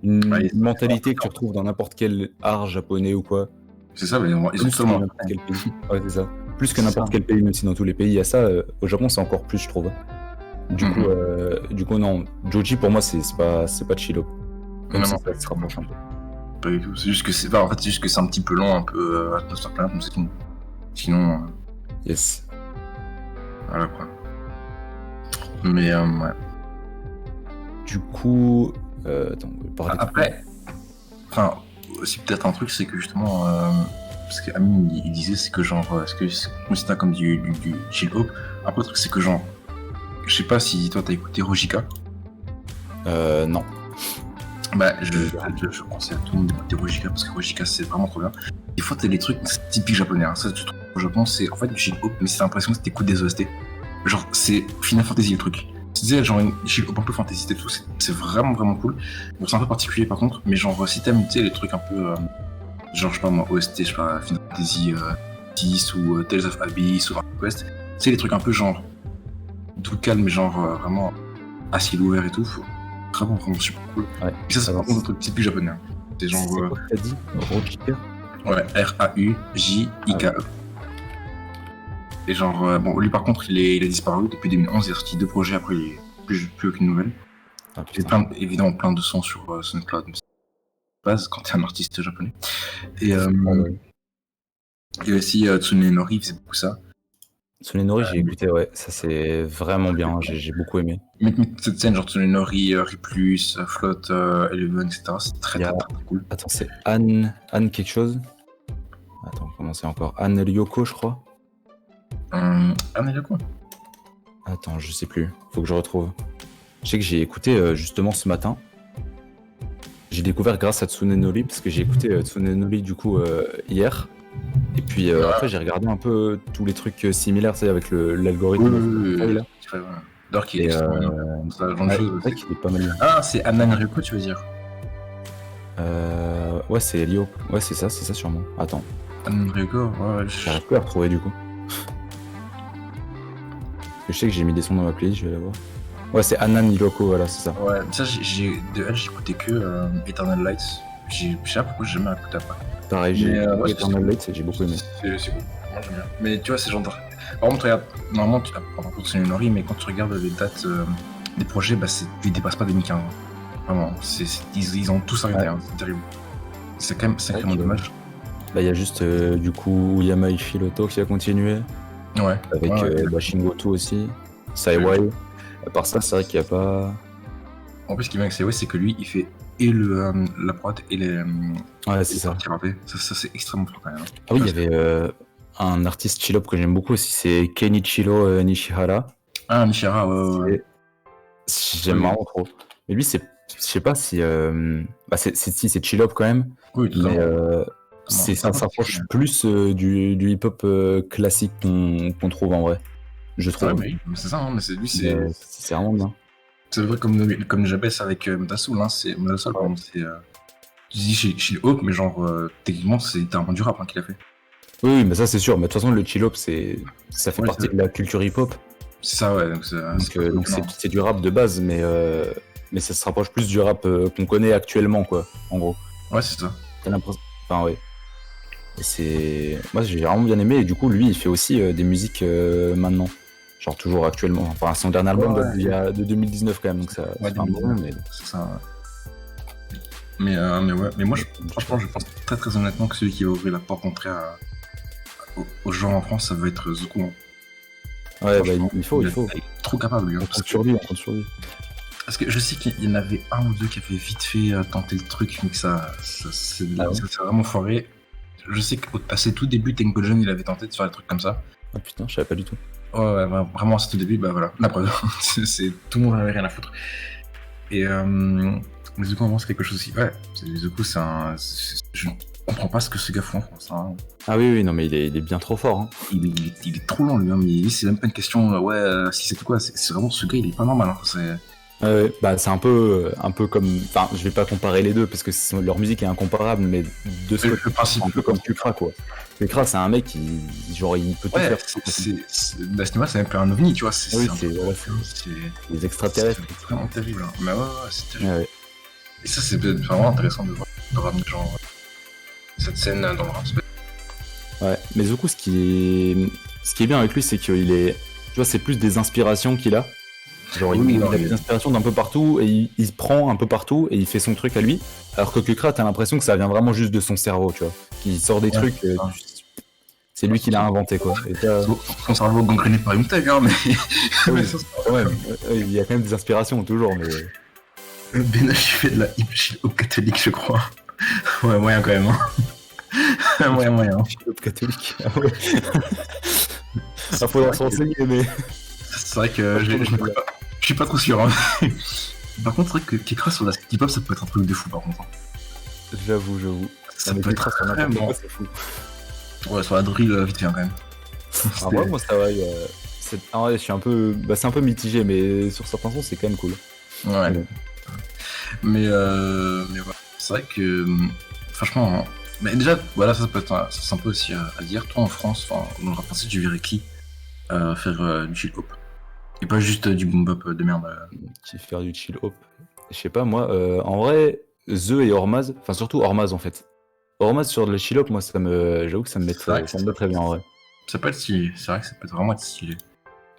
Une Ouais, mentalité que tu retrouves dans n'importe quel art japonais ou quoi. c'est ça, mais ils ont Plus que totalement. n'importe quel pays. Ouais, c'est ça. Plus que C'est ça. n'importe quel pays, même si dans tous les pays il y a ça. Au Japon, c'est encore plus, je trouve. Mhm. Du coup, non. Joji, pour moi, c'est pas Chilo. Même Non, si non, ça se rapproche un peu. pas du tout. C'est juste que en fait, c'est juste que c'est un petit peu long, un peu Atmosphère Planet, mais c'est tout. Sinon, Yes. voilà quoi. Mais ouais. Du coup, attends, on va parler de quoi? Après, enfin, aussi peut-être un truc, c'est que justement, parce qu'Amine il disait, c'est que genre, est-ce que c'est considéré comme du chill hop? Après, le truc, c'est que genre, je sais pas si toi t'as écouté Rojika. Non. Bah, je conseille à tout le monde d'écouter Rojika parce que Rojika c'est vraiment trop bien. Des fois, t'as des trucs c'est typiques japonais. Hein. Ça, tu trouves au Japon, c'est en fait du chill hop, mais c'est l'impression que t'écoutes des OST. Genre, c'est Final Fantasy le truc. Tu disais, genre, une chill hop un peu fantasy et tout, c'est vraiment vraiment cool. Bon, c'est un peu particulier par contre, mais genre, si t'aimes, tu sais, les trucs un peu, genre, je sais pas moi, OST, je sais pas, Final Fantasy 10 ou Tales of Abyss ou Dragon Quest, tu sais, les trucs un peu genre, tout calme, mais genre, vraiment à ciel ouvert et tout. Vraiment, vraiment super cool. Ouais. Et ça, c'est par Alors, contre un truc typique japonais. Hein. C'est genre. c'est quoi que t'as dit? Rojika? Ouais, R-A-U-J-I-K-E. Et genre, bon, lui par contre, il a disparu depuis 2011, il a sorti 2 projets, après il est plus aucune nouvelle. Ah Il y putain. a évidemment plein de sons sur SoundCloud, mais c'est la base quand t'es un artiste japonais. Et Ouais. il y a aussi Tsunenori, il faisait beaucoup ça. Tsunenori, j'ai écouté, ouais. Ça, c'est vraiment bien. J'ai beaucoup aimé. Mais cette scène, genre Tsunenori, Riplus, Float, Eleven, etc., c'est très Il y a... très très cool. Attends, c'est Anne quelque chose? Attends, comment c'est encore? Anne Ryoko, je crois. Ah, mais il y a quoi? Attends, je sais plus. Faut que je retrouve. Je sais que j'ai écouté justement ce matin. J'ai découvert grâce à Tsunenori, parce que j'ai écouté Tsunenori du coup hier. Et puis après, j'ai regardé un peu tous les trucs similaires, tu sais, avec l'algorithme de Spotify, là. Très bien. Dark, il est Et extrêmement bien. Ça, genre de ouais, choses c'est vrai aussi. qu'il est pas mal bien. Ah, c'est Anan Ryuko, tu veux dire? Ouais, c'est Lio. Ouais, c'est ça sûrement. Attends, Anan Ryuko, ouais, j'arrive plus à retrouver du coup. Parce que je sais que j'ai mis des sons dans ma playlist, je vais la voir. Ouais, c'est Anan Hiroko, voilà, c'est ça. Ouais, ça, de elle, j'écoutais que Eternal Lights. Je sais pas pourquoi j'ai jamais écouté après. Pareil, j'ai Mais, écouté ouais, Eternal Lights et j'ai beaucoup aimé. C'est cool. Moi, j'aime bien. Mais tu vois, c'est genre. Par contre, regarde, normalement, tu as pas encore c'est une Nori, mais quand tu regardes les dates des projets, bah, ils dépassent pas 2015. Hein. Vraiment, ils ont tous arrêté, Ouais. hein, c'est terrible. C'est quand même sacrément Ok. dommage. Bah, il y a juste du coup Yamai Shiloto qui a continué, Ouais. avec Ouais, Shingoku aussi, Saiwai. À part ça, c'est vrai qu'il n'y a pas. En plus, ce qui est bien avec COS, c'est que lui, il fait et la prod et les Ouais, c'est ça. parties rappées. Ça c'est extrêmement fort quand même. Hein. Ah oui, il y avait un artiste chill-hop que j'aime beaucoup aussi, c'est Kenichiro Nishihara. Ah, Nishira, ouais. J'aime Oui. vraiment trop. Mais lui, je sais pas si. Si, c'est chill-hop quand même. Oui, Mais totalement. ça s'approche plus du hip-hop classique qu'on trouve en vrai. Je Ouais, trouve. mais c'est ça, hein, mais lui, C'est vraiment bien. c'est vrai comme Jabez avec Metasoul, hein, Metasoul, Ouais. pardon, c'est. Tu dis chez Hawk, mais genre, techniquement, c'est littéralement du rap hein, qu'il a fait. Oui, mais ça c'est sûr. Mais de toute façon, le chill-hop, ça fait Ouais, partie c'est- de la culture hip-hop. C'est ça, ouais. Donc, Donc c'est du rap de base, mais ça se rapproche plus du rap qu'on connaît actuellement, quoi. En gros. Ouais, c'est ça. T'as l'impression. Enfin, ouais. Moi, j'ai vraiment bien aimé. Et du coup, lui, il fait aussi des musiques maintenant. Genre toujours actuellement. Enfin, son dernier album Ouais, date de 2019 quand même. Donc ça Ouais, fait un bon moment, mais. c'est ça. Ouais. Mais ouais, mais moi, franchement, je pense très très honnêtement que celui qui va ouvrir la porte d'entrée aux gens en France, ça va être Zuko. Hein. Ouais, bah, Franchement, il faut. il est trop capable, lui. Hein, On compte sur lui, on compte sur lui. parce que je sais qu'il y en avait un ou deux qui avaient vite fait tenter le truc, mais que ça s'est vraiment foiré. Je sais qu'à ses tout débuts, Tenkojon, il avait tenté de faire des trucs comme ça. Ah putain, je savais pas du tout. Ouais, vraiment à ses tout débuts, bah voilà, la preuve. Tout le monde avait rien à foutre. Et Zuko, vraiment, c'est quelque chose aussi. Ouais, Zuko, comprends pas ce que ce gars fout en France. Hein. Ah oui, non, mais il est bien trop fort. Hein. Il est trop long, lui. Hein, mais c'est même pas une question, si c'est quoi. C'est vraiment ce gars, il est pas normal. Hein, bah, c'est un peu comme. Enfin, je vais pas comparer les deux parce que leur musique est incomparable, mais de ce côté, principe, un peu comme Kukra, quoi. Kukra, c'est un mec qui, genre, il peut tout faire. Bah, ce c'est même pas un ovni, tu vois. Oui, c'est les extraterrestres. C'est vraiment terrible. Hein. Mais ouais, c'est terrible. Ouais. Et ça, c'est vraiment intéressant de ramener genre cette scène dans le rap. Ouais, mais du coup, ce qui est bien avec lui, c'est qu'il est. Tu vois, c'est plus des inspirations qu'il a. Genre, il a des inspirations d'un peu partout et il se prend un peu partout et il fait son truc à lui. Alors que Kukra, t'as l'impression que ça vient vraiment juste de son cerveau, tu vois. Qu'il sort des trucs. C'est lui qui l'a inventé, quoi. Et son cerveau gangréné par une tag, hein, mais. Oui, il y a quand même des inspirations, toujours, mais. Ben il fait de la hip-hop catholique, je crois. Ouais, moyen quand même. Hein. moyen. Hip-hop catholique. Ah ouais. Ça faudra se renseigner, mais. C'est vrai que je suis pas trop sûr. Hein. Par contre, c'est vrai que Kekra sur la hip-hop, ça peut être un truc de fou, par contre. J'avoue. Ça peut être vraiment c'est fou. Ouais, sur la drill, vite fait, quand même. Ah ouais, moi, ça va. Je suis un peu. Bah, c'est un peu mitigé, mais sur certains sons, c'est quand même cool. Ouais. Mais ouais. C'est vrai que. Franchement. Mais déjà, voilà, ça peut être sympa aussi à dire. Toi, en France, dans le rap français, tu verrais qui faire du chill-hop et pas juste du boom-bap de merde. Qui faire du chill-hop. Je sais pas, moi, en vrai, The et Ormaz, enfin surtout Ormaz en fait. Ormaz sur le chill-hop, moi, j'avoue que ça me met très bien en vrai. Ça peut être stylé, c'est vrai que ça peut vraiment être stylé.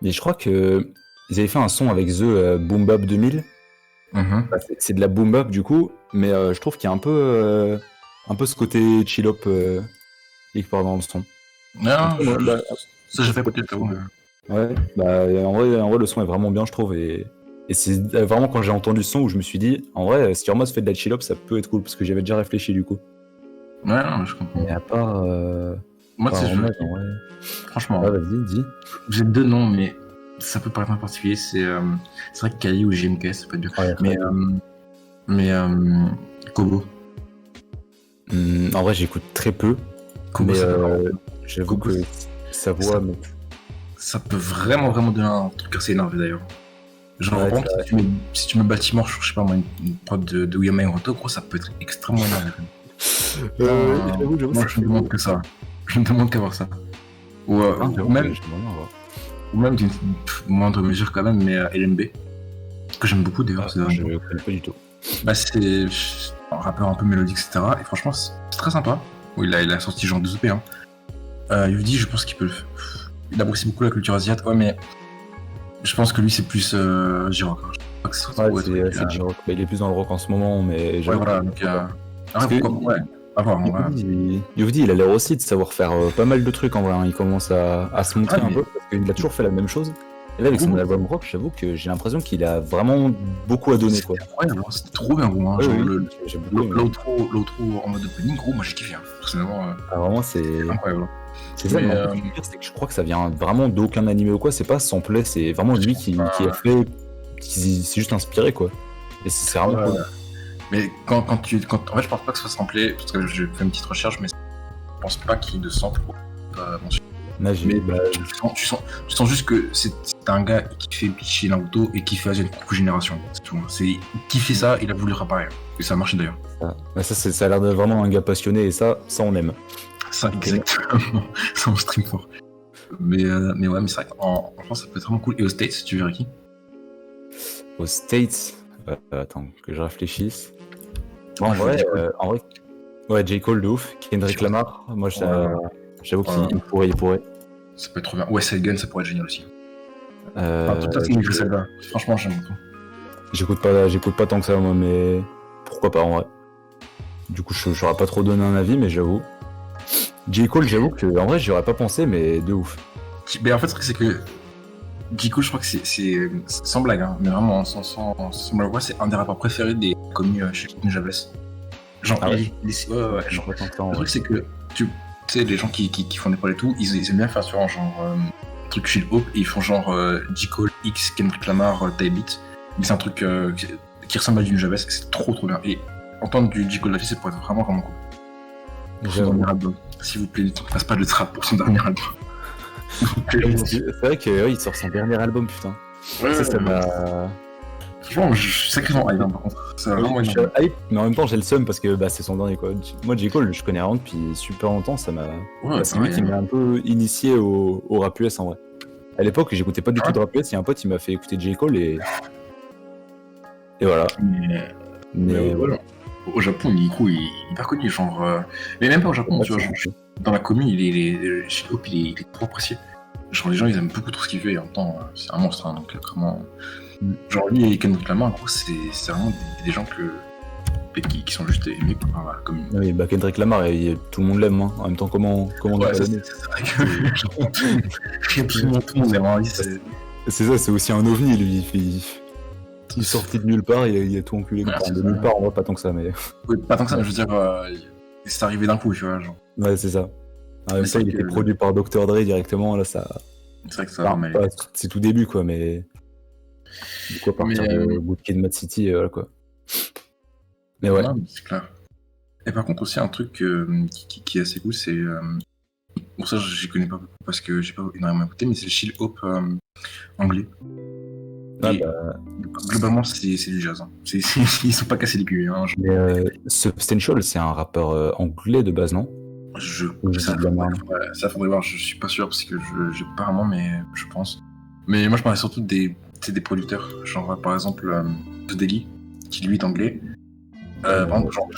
Et je crois que ils avaient fait un son avec The Boom Bap 2000. Mm-hmm. Bah, c'est de la boom bap du coup, mais je trouve qu'il y a un peu ce côté chill-hop quelque part dans le son. Non, ça j'ai fait peut-être. Ouais, bah en vrai le son est vraiment bien je trouve et c'est vraiment quand j'ai entendu le son où je me suis dit en vrai si Ormaz fait de la chill-up ça peut être cool parce que j'avais déjà réfléchi du coup. Ouais, non, je comprends. Mais à part moi c'est Ormaz, en vrai. Franchement. Ouais, vas-y, dis. J'ai deux noms mais ça peut paraître en particulier, c'est vrai que Kali ou GMK ça peut être bien. Ouais, mais Kobo. En vrai j'écoute très peu. Kobo, mais j'avoue que sa voix ça peut vraiment donner un truc assez énervé d'ailleurs. Genre vraiment, si tu mets bâtiment, je sais pas moi, une prod de Uyama et Roto, gros ça peut être extrêmement énervé. J'avoue, moi je ne demande que ça. Je ne demande qu'à voir ça. Ou même d'une moindre mesure quand même, mais LMB. Que j'aime beaucoup d'ailleurs. Je ne connais pas du tout. Bah c'est un rappeur un peu mélodique, etc. Et franchement c'est très sympa. Il a sorti genre 2 EP. Hein. Yudi, je pense qu'il peut il apprécie beaucoup la culture asiatique, ouais, mais je pense que lui c'est plus J-Rock. Hein. Je crois que c'est J-Rock. Bah, il est plus dans le rock en ce moment, mais. Ouais, voilà, donc. Ouais. Yudi, il a l'air aussi de savoir faire pas mal de trucs en vrai. Hein. Il commence à se montrer un peu parce qu'il a toujours fait la même chose. Et là, avec son album rock, j'avoue que j'ai l'impression qu'il a vraiment beaucoup à donner. Quoi. C'était trop bien, gros. Hein. J'ai beaucoup l'outro en mode opening, gros, moi j'ai kiffé. Hein. Personnellement. Vraiment, c'est incroyable. C'est ça, mais le pire, c'est que je crois que ça vient vraiment d'aucun animé ou quoi. C'est pas samplé, c'est vraiment lui qui a fait. Qui s'est juste inspiré, quoi. Et c'est vraiment cool. Mais en fait, je pense pas que ce soit samplé, parce que j'ai fait une petite recherche, mais je pense pas qu'il y ait de sample. Mais tu sens juste que c'est un gars qui fait Bleach Naruto et qui fait Asian Coucou Génération. C'est tout. C'est qui fait ça, il a voulu réparer. Et ça a marché d'ailleurs. Ça a l'air d'être vraiment un gars passionné et ça on aime. Ça, exactement. Ça, on stream fort. Mais c'est vrai qu'en France, ça peut être vraiment cool. Et aux States, tu verrais qui? Aux States attends, que je réfléchisse. En vrai, ouais, J. Cole de ouf. Kendrick Lamar, moi j'avoue qu'il pourrait. Ça peut être trop bien. Ouais, Gun, ça pourrait être génial aussi. Franchement, j'aime beaucoup. J'écoute pas tant que ça, moi, mais pourquoi pas en vrai. Du coup, je saurais pas trop donner un avis, mais j'avoue. J. Cole, j'avoue que en vrai, j'y aurais pas pensé, mais de ouf. Mais en fait, c'est que J. Cole, je crois que c'est sans blague, hein, mais vraiment, sans blague, c'est un des rappeurs préférés des connus chez Jables. Genre, ouais, genre, le truc, c'est que tu sais, les gens qui font des prods et tout, ils aiment bien faire sur un genre truc chill hop, et ils font genre J. Cole, X, Kendrick Lamar, Type Beat. Mais c'est un truc qui ressemble à du Jables, et c'est trop bien. Et entendre du J. Cole là-dessus, ça pourrait être vraiment cool. pour son J'avoue. dernier album. S'il vous plaît, ne fasse pas de trap pour son dernier album. C'est vrai que ouais, il sort son dernier album, putain. Ça m'a. Franchement, je suis sacrément hype, hein, par contre. Ça va vraiment Je suis énorme. hype, mais en même temps j'ai le seum parce que bah, c'est son dernier quoi. Moi J. Cole, je connais rien depuis super longtemps, ça m'a. Ouais, Bah, c'est lui qui m'a un peu initié au rap US en vrai. À l'époque, j'écoutais pas du tout de rap US, il y a un pote qui m'a fait écouter J. Cole et voilà. Mais voilà. Au Japon, Nico, il est hyper connu, genre. Mais même pas au Japon, tu vois. Dans la commune, chez Hop, il est trop apprécié. Genre, les gens, ils aiment beaucoup trop ce qu'il fait, et en même temps, c'est un monstre, hein, donc vraiment. Genre, lui et Kendrick Lamar, en gros, c'est vraiment des gens qui sont juste aimés par la commune. Oui, bah Kendrick Lamar, tout le monde l'aime, hein. En même temps, comment on Ouais, pas l'aimer c'est vrai que absolument tout le monde aime, hein. C'est ça, c'est aussi un ovni, lui. Il sortit de nulle part, il a tout enculé. Ouais, Enfin, c'est de ça. nulle part, en vrai, pas tant que ça, mais. Oui, pas tant que ça, mais je veux dire, c'est arrivé d'un coup, tu vois, genre. Ouais, c'est ça. En même Mais temps, c'est il que- était produit par Dr. Dre directement, là, ça. C'est vrai que ça va, mais. C'est tout début, quoi, mais. Du coup, à partir Mais, de Good Kid, Mad City, voilà, quoi. Mais ouais. Non, mais c'est clair. Et par contre, aussi, un truc qui est assez cool, c'est. Bon, ça, je connais pas beaucoup parce que j'ai pas énormément écouté, mais c'est le chill hop anglais. Ah, Et bah, globalement, c'est du jazz. Hein. Ils sont pas cassés les couilles. Hein. mais Substantial, c'est un rappeur anglais de base, non? Ça faudrait voir, je suis pas sûr parce que j'ai pas vraiment, mais je pense. Mais moi, je parlais surtout des producteurs. Genre, par exemple, The Daily, qui lui est anglais. Par exemple, genre,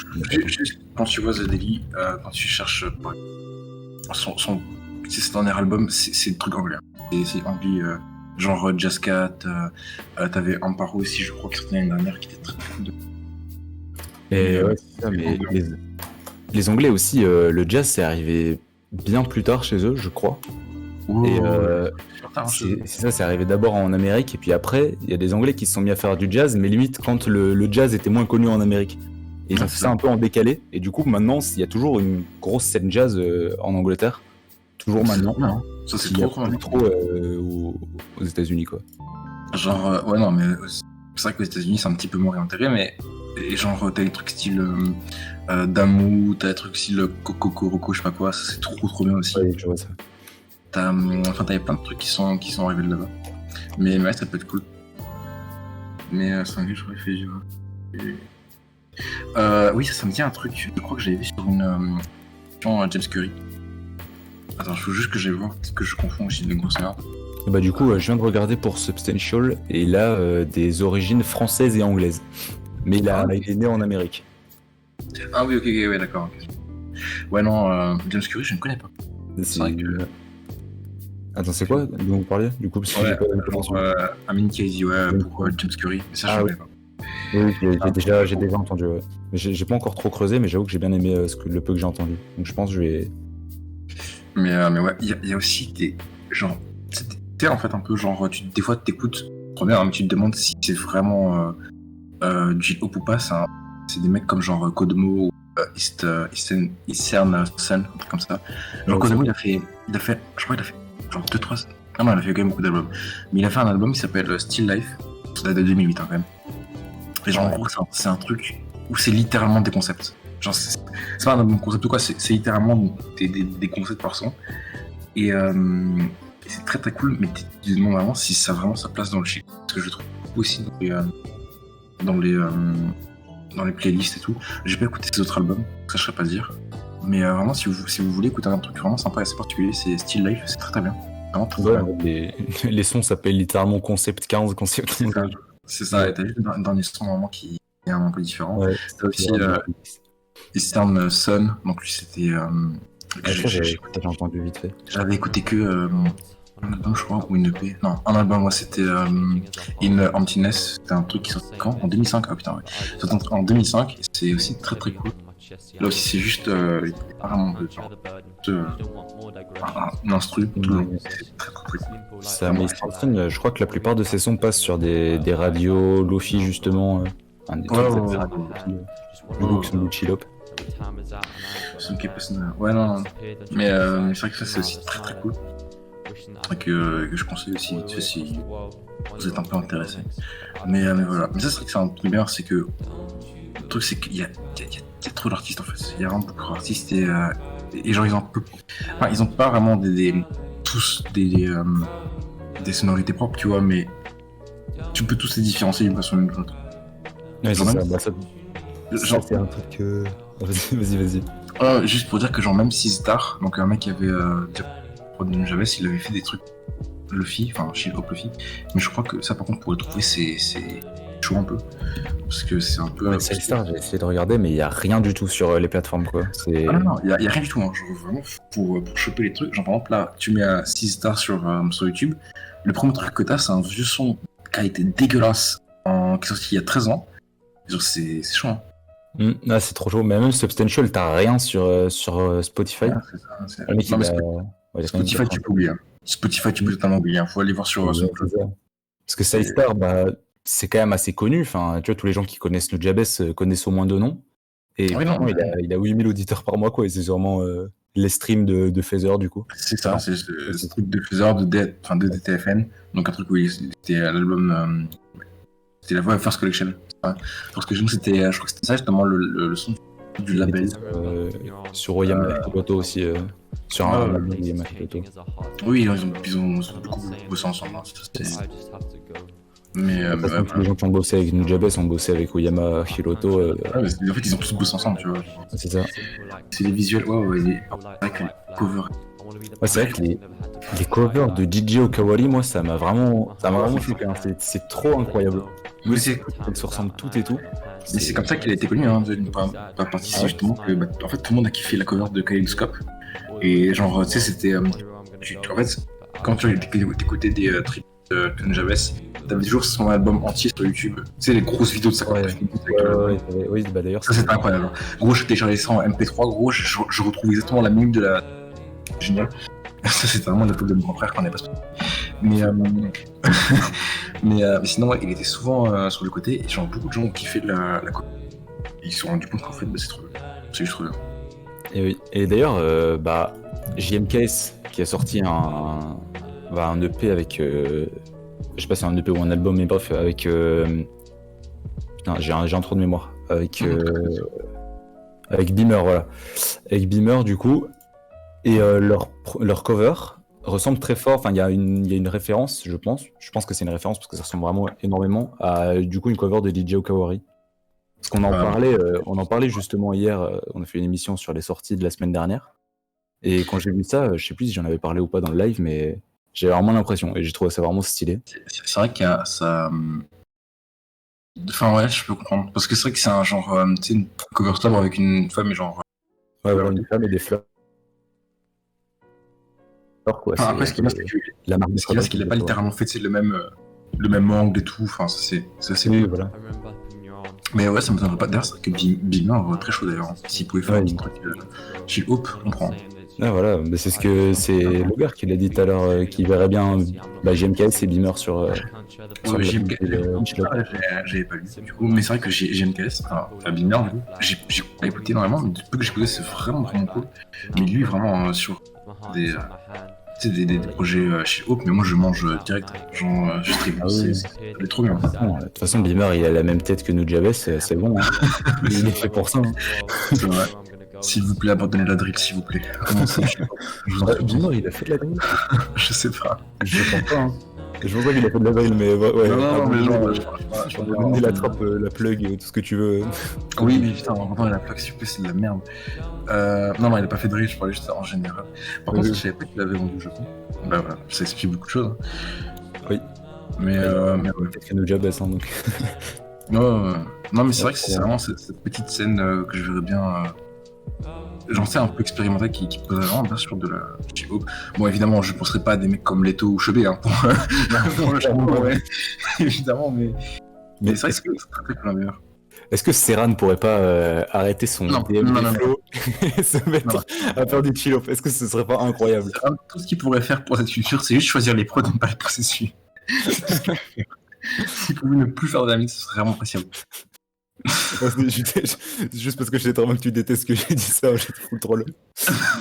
quand tu vois The Daily, quand tu cherches son dernier album, c'est le truc anglais. C'est anglais, genre Jazz Cat. T'avais Amparo aussi, je crois, qui sortait l'année dernière, qui était très très cool. Et ouais, c'est ça, mais les Anglais aussi, le jazz, c'est arrivé bien plus tard chez eux, je crois. Et c'est ça, c'est arrivé d'abord en Amérique, et puis après, il y a des Anglais qui se sont mis à faire du jazz, mais limite quand le jazz était moins connu en Amérique. Et ils ont fait ça un peu en décalé, et du coup, maintenant, il y a toujours une grosse scène jazz en Angleterre. Toujours maintenant. Non, ça c'est trop aux États-Unis, quoi. Genre, ouais, non, mais c'est vrai qu'aux États-Unis, c'est un petit peu moins réintégré, mais genre, t'as des trucs style Damu, t'as des trucs style Coco Coroco, je sais pas quoi, ça c'est trop bien aussi. Ouais, je vois ça. T'avais plein de trucs qui sont arrivés de là-bas. Mais ouais, ça peut être cool. Mais c'est anglais, je crois qu'il fait du. Oui, ça me dit un truc, je crois que j'avais vu sur une James Curry. Attends, il faut juste que j'aille voir, peut-être que je confonds aussi de grosses erreurs. Et bah du coup, je viens de regarder pour Substantial, et il a des origines françaises et anglaises. Mais il est né en Amérique. Ah oui, ok, ouais, d'accord. Okay. Ouais, non, James Curry, je ne connais pas. C'est vrai que... Attends, c'est quoi dont vous parlez du coup parce que ouais, j'ai pas l'information. Amin Kazi, ouais, pour James Curry. Mais ça, je connais pas. Oui, j'ai déjà entendu, ouais. Mais j'ai pas encore trop creusé, mais j'avoue que j'ai bien aimé le peu que j'ai entendu. Donc je pense que je vais... Mais ouais, il y a aussi des... Genre, tu sais, en fait, un peu, genre, des fois, t'écoutes, première, mais tu te demandes si c'est vraiment du hip-hop ou pas. C'est des mecs comme genre Kodomo ou Eastern Sun, un truc comme ça. Genre, Kodomo, il a fait, je crois qu'il a fait genre 2-3... Non, il a fait quand même beaucoup d'albums. Mais il a fait un album qui s'appelle Still Life. Ça date de 2008, hein, quand même. Et genre, en gros, c'est un truc où c'est littéralement des concepts. Genre, c'est pas un concept ou quoi, c'est littéralement des concepts par son. Et c'est très très cool, mais tu te demandes vraiment si ça a vraiment sa place dans le shit. Parce que je trouve aussi dans les playlists et tout. J'ai pas écouté ses autres albums, ça je saurais pas dire. Mais vraiment, si vous voulez écouter un truc vraiment sympa et assez particulier, c'est Still Life, c'est très très bien. Vraiment très, très bien. Les sons s'appellent littéralement Concept 15, Concept 15. C'est ça, et t'as juste dans les sons vraiment qui est un peu différent. Ouais, t'as aussi Eastern Sun, donc lui c'était. J'ai entendu vite fait. J'avais écouté que un album, je crois, ou une EP. Non, un album, moi c'était In Emptiness, c'était un truc qui sortait quand? En 2005, ah putain, ouais. C'était en 2005, et c'est aussi très très cool. Là aussi, c'est juste apparemment un instru, tout le long. C'est très très cool. Ça, mais je crois que la plupart de ces sons passent sur des radios Lofi, justement. Ou Chillop. Ouais, non. Mais c'est vrai que ça, c'est aussi très très cool. Et que je conseille aussi vite fait si vous êtes un peu intéressé. Mais voilà. Mais ça, c'est vrai que c'est un truc bien, c'est que le truc, c'est qu'il y a Il y a trop d'artistes en fait. Il y a vraiment beaucoup d'artistes et genre ils ont enfin, ils ont pas vraiment tous des sonorités propres, tu vois, mais tu peux tous les différencier d'une façon ou d'une autre. Ouais, c'est Genre ça. même, Bah, ça, genre, c'est un truc. Vas-y. juste pour dire que genre même Star, donc un mec qui avait prod de Javès, il avait fait des trucs Luffy, enfin chill hop Luffy, mais je crois que ça par contre pour le trouver c'est chaud un peu, parce que c'est un peu... Ouais, Star, j'ai essayé de regarder, mais il y a rien du tout sur les plateformes, quoi. C'est. Ah non, il y a rien du tout, hein. Genre vraiment pour choper les trucs, genre par exemple là, tu mets 6 stars sur YouTube, le premier truc que t'as c'est un vieux son qui a été dégueulasse, qui est sorti il y a 13 ans, genre c'est chaud, hein. Ah, c'est trop chaud. Mais même Substantial, t'as rien sur Spotify. Ouais, c'est ça, Le mec, Non, mais ouais, il a quand même Spotify tu peux oublier, hein. Spotify tu peux totalement oublier, hein. Faut aller voir sur Ouais, SoundCloud. c'est ça. Parce que Sidestar, bah, c'est quand même assez connu. Enfin, tu vois, tous les gens qui connaissent le Jabez connaissent au moins deux noms. Et Oui, non, pourtant, il a 8000 auditeurs par mois, quoi. Et c'est sûrement les streams de Feather, du coup. c'est ça, Non, c'est c'est ce ça. truc de faiseur de DTFN, donc un truc où c'était l'album, c'était la voix First Collection. Ouais. First Collection, c'était, je crois que c'était ça justement le son du Il était label. sur Oyama Hiroto aussi. Sur un Ouais, album d'Oyama Hiroto. oui, ils ont beaucoup bossé ensemble, hein. Mais De toute façon, ouais, tous les voilà. gens qui ont bossé avec Nujabes ont bossé avec Oyama Hiroto. Ouais, en fait, ils ont tous bossé ensemble, tu vois. C'est ça. C'est les visuels, c'est vrai que les covers. Ouais, c'est vrai que les covers de DJ Okawari, moi, ça m'a vraiment choqué, hein. C'est trop incroyable. Mais Oui, c'est elles se ressemblent toutes et tout. comme ça qu'il a été connu, hein, par partie, c'est justement que, bah, en fait, tout le monde a kiffé la cover de Kaleidoscope. Et genre, tu sais, c'était. En fait, quand tu écoutais des tributes de Javez, t'avais toujours son album entier sur YouTube. Tu sais, les grosses vidéos de sa Ouais, oui, bah d'ailleurs, Ça, c'était incroyable. Gros, je téléchargeais ça en MP3, gros, je retrouve exactement la minute de la. Génial. Ça, c'était vraiment l'époque de mon grand frère qu'on n'est pas. Mais, mais sinon, ouais, il était souvent sur le côté, et genre, beaucoup de gens ont kiffé la cover. Ils se sont rendus compte qu'en fait, bah, c'est trop bien. C'est juste trop bien. Et oui. Et d'ailleurs, bah, JMKS qui a sorti un EP avec. Je sais pas si c'est un EP ou un album, mais bref, avec. Putain, j'ai un trou de mémoire. Avec Beamer, voilà. Avec Beamer, du coup. Et leur cover ressemble très fort. Enfin, il y a une référence, je pense. Je pense que c'est une référence parce que ça ressemble vraiment énormément à du coup une cover de DJ Okawari. Parce qu'on en parlait justement hier. On a fait une émission sur les sorties de la semaine dernière. Et quand j'ai vu ça, je sais plus si j'en avais parlé ou pas dans le live, mais j'ai vraiment l'impression et j'ai trouvé ça vraiment stylé. C'est vrai qu'il y a ça. Enfin, ouais, je peux comprendre. Parce que c'est vrai que c'est un genre. Tu sais, une cover sobre avec une femme et genre. Ouais, voilà, une femme et des fleurs, quoi. Enfin, après, C'est ce qui est bien, c'est que. la marque de Ce qu'il y a, c'est qu'il a pas littéralement fait, c'est le même angle et tout. Enfin, ça, c'est assez Oui, cool. voilà. Mais ouais, ça me donnerait pas d'ailleurs, c'est que Bigman très chaud d'ailleurs, hein. S'il pouvait faire Ouais, un petit truc chez Hope, on prend. Ah, voilà, mais c'est le gars qui l'a dit tout à l'heure, qui verrait bien JMKS et Beamer sur Ouais, le JMKS, j'avais pas lu du coup, mais c'est vrai que JMKS, enfin Bigman, du coup, j'ai pas écouté énormément, mais du peu que j'ai écouté, c'est vraiment cool. Mais lui, vraiment, sur des, des projets chez Hope, mais moi je mange direct, genre je stream, c'est trop bien. De toute façon, Beamer, il a la même tête que Nujabes, c'est bon, hein. Il est fait pour ça, hein. C'est vrai. S'il vous plaît, abandonnez la drill, s'il vous plaît. Comment ça, Beamer, il a fait de la drill? Je sais pas. Je pense pas, hein. Je pense pas qu'il a fait de la drill, mais ouais. Non, mais genre, il attrape la plug, tout ce que tu veux. Oui, putain, en même la plaque, s'il vous plaît, c'est de la merde. Non, il a pas fait de drill, je parlais juste en général. Par contre, je savais pas qu'il avait vendu au Japon. Bah voilà, ça explique beaucoup de choses. Oui. Mais ouais. Peut-être que Nujabes, hein, donc. Non, mais c'est vrai que c'est vraiment cette petite scène que je verrais bien. J'en sais un peu expérimental qui pourrait vraiment bien sûr de la Hope. Bon, évidemment, je penserais pas à des mecs comme Leto ou Chebet, hein, pour le Japon, ouais. Évidemment, mais c'est vrai que c'est très cool d'ailleurs. Est-ce que Serran pourrait pas arrêter son DMD flow et se mettre à faire du chill-up? Est-ce que ce serait pas incroyable? Tout ce qu'il pourrait faire pour cette culture, c'est juste choisir les prods et ne pas les processus. S'il pouvait ne plus faire de la mix, ce serait vraiment appréciable. Juste parce que je sais vraiment que tu détestes que j'ai dit ça, je te fous le troll.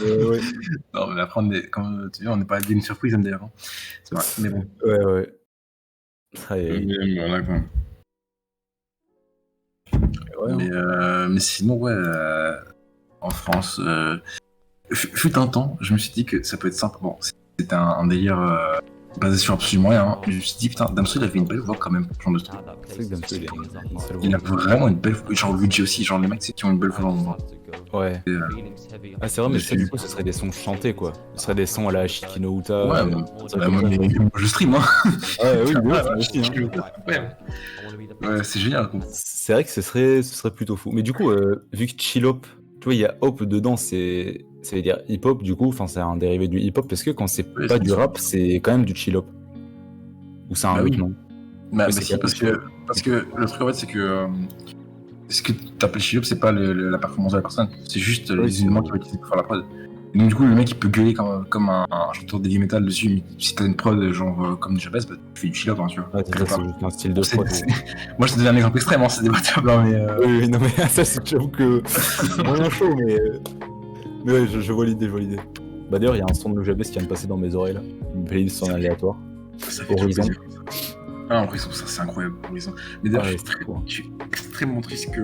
Ouais. Non, mais après, comme tu dis, on n'est pas à une surprise d'ailleurs. Hein. C'est vrai, mais bon. Ouais. Mais voilà, quoi. Ouais, Mais sinon, ouais, en France, fut un temps, je me suis dit que ça peut être simple. Bon, c'était un délire basé sur absolument rien. Hein. Je me suis dit, putain, Damso, il avait une belle voix quand même pour ce genre de truc. c'est vrai que Damso, il a une seule Il a voix. vraiment une belle voix. Genre Luigi aussi, genre les mecs qui ont une belle voix dans le voix. Ouais. Et, Ah, c'est vrai, mais je ça, suis- du coup, ce serait des sons chantés, quoi. Ce serait des sons à la Shikino Uta. Ouais, ça bah, comme moi, ça. moi, je stream, hein. Ouais, oui, de ouf, Ouais, moi aussi, hein. Ouais, c'est génial. Quoi. C'est vrai que ce serait plutôt fou. Mais du coup, vu que Chill Hop, tu vois, il y a Hop dedans, ça veut dire hip-hop, du coup, enfin, c'est un dérivé du hip-hop, parce que quand c'est Ouais, pas c'est du sûr. rap, c'est quand même du Chill Hop. Ou c'est un Bah autre oui. nom. Bah, Oui, bah c'est si, parce que le truc en fait, c'est que ce que t'appelles chill c'est pas la performance de la personne, c'est juste Oui, les éléments qu'il va utiliser pour faire la prod. Et donc du coup, le mec il peut gueuler comme un chanteur de heavy metal dessus, mais si t'as une prod genre comme Jabez, bah tu fais du chill hein, tu vois. Ouais, c'est ça, Quelque part. c'est juste un style de C'est- prod. c'est- Moi je te donne un exemple extrême, hein, c'est débattable, hein, mais Oui, oui, non, mais ça, c'est j'avoue que c'est moyen chaud, mais ouais, je vois l'idée, je vois l'idée. Bah d'ailleurs, il y a un son de Nujabes qui vient de passer dans mes oreilles, là. Une playlist en aléatoire. ça fait toujours Horizon. plaisir. Ah, Horizon, ça c'est incroyable, Horizon. Mais d'ailleurs, Ouais, je suis c'est cool. je suis extrêmement triste que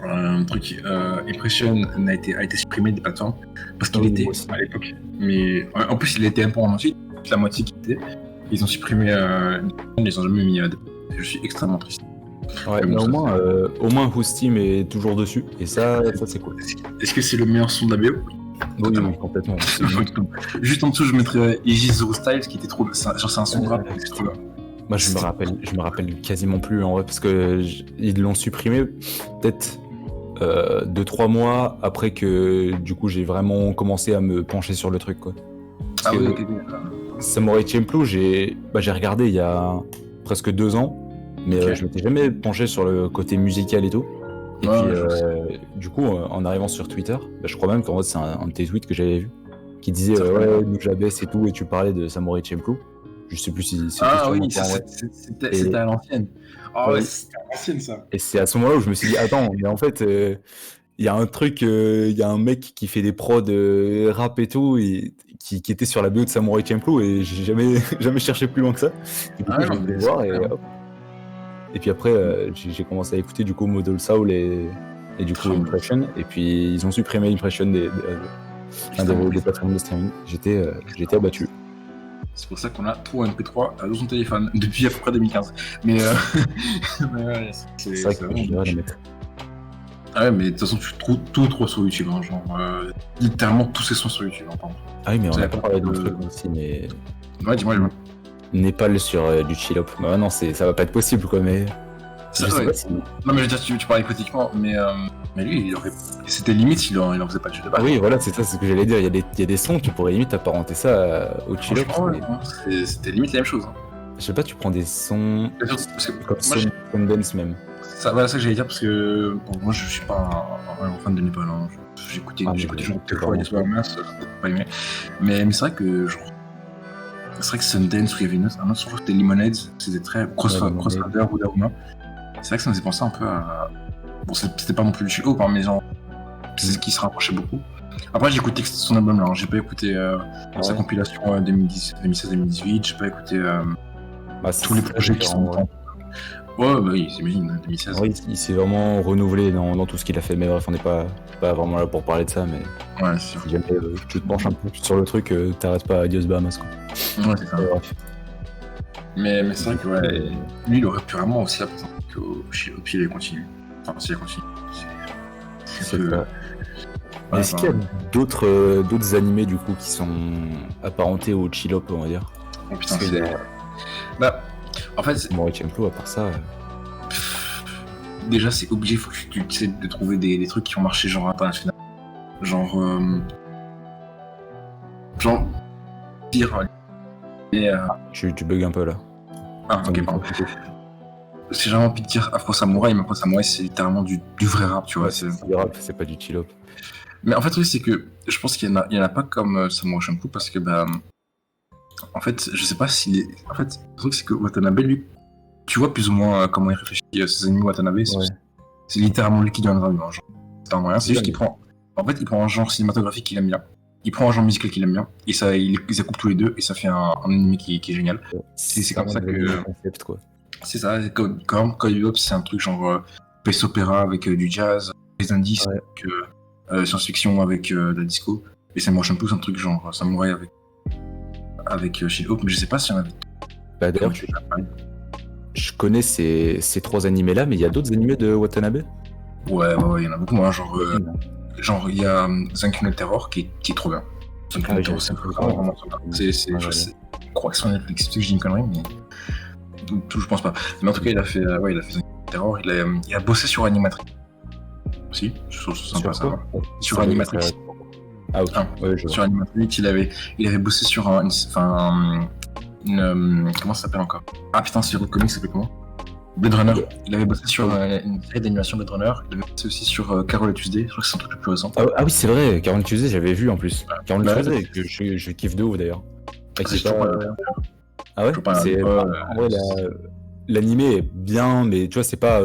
un truc Impression a été supprimé des plateformes parce qu'il Oui, était moi aussi. à l'époque. Mais en plus, il était un peu en entier, la moitié qui était. Ils ont supprimé, ils les ont jamais mis. Je suis extrêmement triste. Ouais, Mais mais bon, ça, au moins Whose Team est toujours dessus, et ça c'est cool. Est-ce que c'est le meilleur son de la BO? Oui, Totalement. oui, complètement. C'est lui. Juste en dessous, je mettrais Aegis Zero Styles qui était trop. Genre, c'est un son de rap, mais c'est trop bien. Moi, je me rappelle quasiment plus en vrai, parce que ils l'ont supprimé peut-être 2-3 mois après que du coup j'ai vraiment commencé à me pencher sur le truc, quoi. Parce Ah que oui, ok. Samurai Champloo, j'ai regardé il y a presque 2 ans, mais Ok. je m'étais jamais penché sur le côté musical et tout. Et Ouais, puis, je sais. du coup, en arrivant sur Twitter, bah, je crois même qu'en fait, c'est un de tes tweets que j'avais vu, qui disait Ça fait ouais, mal. Nujabes et tout, et tu parlais de Samurai Champloo. Je sais plus si c'était Ah sûrement oui, pas ça en vrai. c'était Et, à l'ancienne. Ah ouais, ouais, c'était à l'ancienne ça. et c'est à ce moment-là où je me suis dit, attends, mais en fait, il y a un truc, il y a un mec qui fait des prods rap et tout, et qui était sur la BO de Samurai Champloo, et j'ai jamais, jamais cherché plus loin que ça. Et du Ah coup, ouais, j'ai non, été mais voir, et c'est hop. Et puis après, j'ai commencé à écouter du coup Model Soul et du coup Impression, et puis ils ont supprimé Impression des plateformes de streaming. J'étais abattu. C'est pour ça qu'on a tout en MP3 dans son téléphone depuis à peu près 2015. Mais, mais ouais, C'est vrai que vraiment je devrais les dommage. mettre. Ah ouais, mais de toute façon, tu trouves tout sur YouTube. Hein, genre, littéralement tous ces sons sur YouTube. Hein, pardon. Ah oui, mais on Vous n'a avez pas pas parlé de- d'un truc aussi, mais Ouais, dis-moi. Népal sur du chill-up. Bah non, ça va pas être possible quoi, mais Ça, je sais ouais. pas si. Non, mais je veux dire, tu parles hypothétiquement, mais lui, c'était limite s'il en faisait pas de jeu de balle. Oui, voilà, c'est ça, c'est ce que j'allais dire. Il y a des sons, tu pourrais limite apparenter ça au chill-up. Franchement, ouais, c'était limite la même chose. Hein. Je sais pas, tu prends des sons Parce que comme moi, Sundance même. voilà ça que j'allais dire parce que bon, moi je suis pas un fan de Népal. Hein. J'écoutais genre quelques fois les soirs masse, pas aimé. Mais c'est vrai que Sundance où il y avait un autre son, c'était Lemonade, c'était très Crossfader ou Dauma. C'est vrai que ça me faisait penser un peu à. Bon, c'était pas non plus le chill hein, mais genre, c'est ce qui se rapprochait beaucoup. Après, j'ai écouté son album là, hein. J'ai pas écouté sa compilation 2016-2018, j'ai pas écouté tous les projets qui sont. Ouais, bah oui, j'imagine, 2016. Oui, il s'est vraiment renouvelé dans tout ce qu'il a fait, mais bref, on n'est pas vraiment là pour parler de ça, mais Ouais, c'est sûr. si jamais tu te penches un peu sur le truc, t'arrêtes pas à Dios Bahamas quoi. Ouais, c'est ça. Bref. Mais c'est vrai que ouais, lui, il aurait pu vraiment aussi apprendre qu'au pied, il continue. Enfin, s'il continue. C'est que- ça. Ouais, Est-ce qu'il y a d'autres animés du coup qui sont apparentés au chill-up, on va dire? Oh putain, Parce que c'est. Bah, en fait, Samurai Champloo, à part ça. déjà, c'est obligé, faut que tu essaies de trouver des trucs qui ont marché genre international. Genre. Genre. Pire. Et. Tu bugs un peu là. Ah, ok, pardon. Si j'ai envie de dire Afro Samurai, mais Afro Samurai, c'est littéralement du vrai rap, tu vois. Ouais, c'est rap, c'est pas du chill-up. Mais en fait, oui, c'est que je pense qu'il y en a pas comme Samurai Champloo parce que, bah. En fait, je sais pas s'il est. En fait, le truc, c'est que Watanabe, lui, tu vois plus ou moins comment il réfléchit ses ennemis Watanabe. Ouais. C'est littéralement lui qui donne un genre. C'est un moyen, c'est juste qu'il prend. En fait, il prend un genre cinématographique qu'il aime bien, il prend un genre musical qu'il aime bien, et ça, il les accouple tous les deux, et ça fait un ennemi qui est génial. C'est comme ça que. Concept, quoi. C'est ça, comme Code Hop, c'est un truc genre. space opéra avec du jazz, les indices Ouais. avec science-fiction avec de la disco. Et Samurai Champloo, c'est un truc genre samouraï avec Shield Hope, mais je sais pas si y en avait. Bah, d'ailleurs, je connais ces 3 animés-là, mais il y a d'autres animés de Watanabe? Ouais, il y en a beaucoup. Hein, genre, il y a Zankyou no Terror qui est trop bien. Zankyou no Terror, c'est vraiment trop bien. Je crois que c'est sur Netflix, je dis une connerie, mais. Tout, je pense pas. Mais en tout cas, il a fait Zankyou no Terror. Il a bossé sur Animatrix. Si, je trouve ça sympa ça. Sur Animatrix. Ah, ok. Ouais, je vois. Sur Animatrix, il avait bossé sur comment ça s'appelle encore? Ah putain, c'est le comic, ça s'appelle comment? Blade Runner. Il avait bossé sur une série d'animation Blade Runner. Il avait bossé aussi sur Carol et Tuesday. Je crois que c'est un truc le plus récent. Ah oui, c'est vrai, Carol Tuesday, j'avais vu en plus. Carol Bah, Tuesday, que je kiffe de ouf d'ailleurs. c'est pas... Ah ouais, toujours pas c'est... En vrai, l'animé est bien, mais tu vois, c'est pas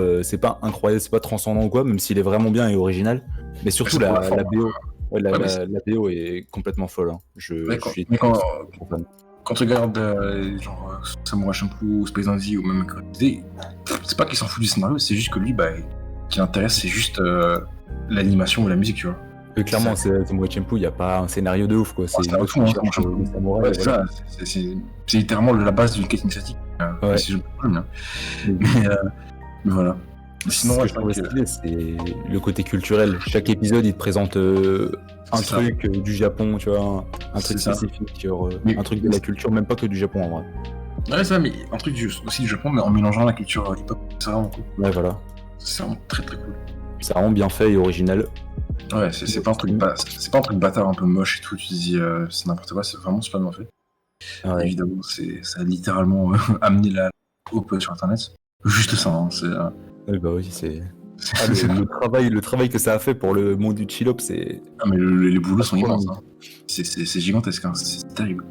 incroyable, c'est pas transcendant ou quoi, même s'il est vraiment bien et original. Mais surtout, c'est pour la la forme. BO. Ouais, Ouais, mais la BO est complètement folle. Hein. Mais Je suis mais trop fan. quand tu regardes genre Samurai Champloo, Space Dandy ou même Carol et Tuesday, c'est pas qu'il s'en fout du scénario, c'est juste que lui, bah, ce qui l'intéresse, c'est juste l'animation ou la musique, tu vois. Clairement, Samurai Champloo, il n'y a pas un scénario de ouf, quoi. C'est un une tout, hein, samouraï. Ouais, c'est ça, c'est littéralement la base d'une quête initiatique. Ouais. Si je me trompe, hein. Mais voilà. Sinon, ce que je trouve stylé, c'est le côté culturel. Chaque épisode, il te présente un truc du Japon, tu vois, un truc spécifique, genre, un truc de la culture, même pas que du Japon en vrai. Ouais, ça, mais un truc aussi du Japon, mais en mélangeant la culture hip-hop, c'est vraiment cool. Ouais, voilà. C'est vraiment très très cool. C'est vraiment bien fait et original. Ouais, c'est pas un truc bâtard un peu moche et tout, tu te dis c'est n'importe quoi, c'est vraiment super bien fait. Ouais. Évidemment, ça a littéralement amené la coupe sur internet. Juste ça, hein, c'est. Ouais, bah oui, c'est. Le travail que ça a fait pour le monde du chill-up, c'est. Ah, mais les boulots sont immenses, hein. C'est gigantesque, hein. C'est terrible.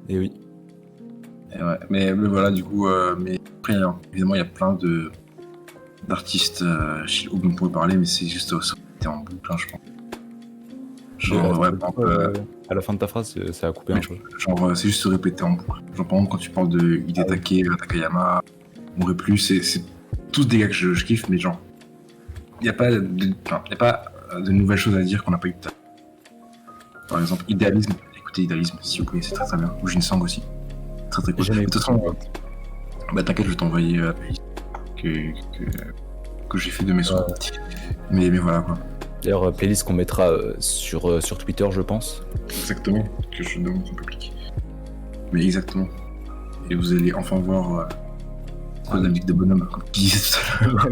Et oui. Et ouais. Mais voilà, du coup, mais après, évidemment, il y a plein d'artistes chill-up dont on pourrait parler, mais c'est juste ça en boucle, hein, je pense. Genre, ouais, par exemple, à la fin de ta phrase, ça a coupé un peu. Genre, c'est juste se répéter en boucle. Genre, par exemple, quand tu parles de Hidetake, Takayama, Mourrait plus, c'est tous des gars que je kiffe, mais genre, il n'y a pas de nouvelles choses à dire qu'on n'a pas eu tout à l'heure. Par exemple, Idéalisme, écoutez Idéalisme, si vous pouvez, c'est très très bien. Ou Ginsang aussi. Très très cool. De toute façon, bah t'inquiète, je vais t'envoyer la playlist que j'ai fait de mes sons. Mais voilà quoi. D'ailleurs, playlist qu'on mettra sur Twitter, je pense. Exactement, que je demande au public. Mais exactement. Et vous allez enfin voir la musique de bonhomme, comme tu disais tout à l'heure.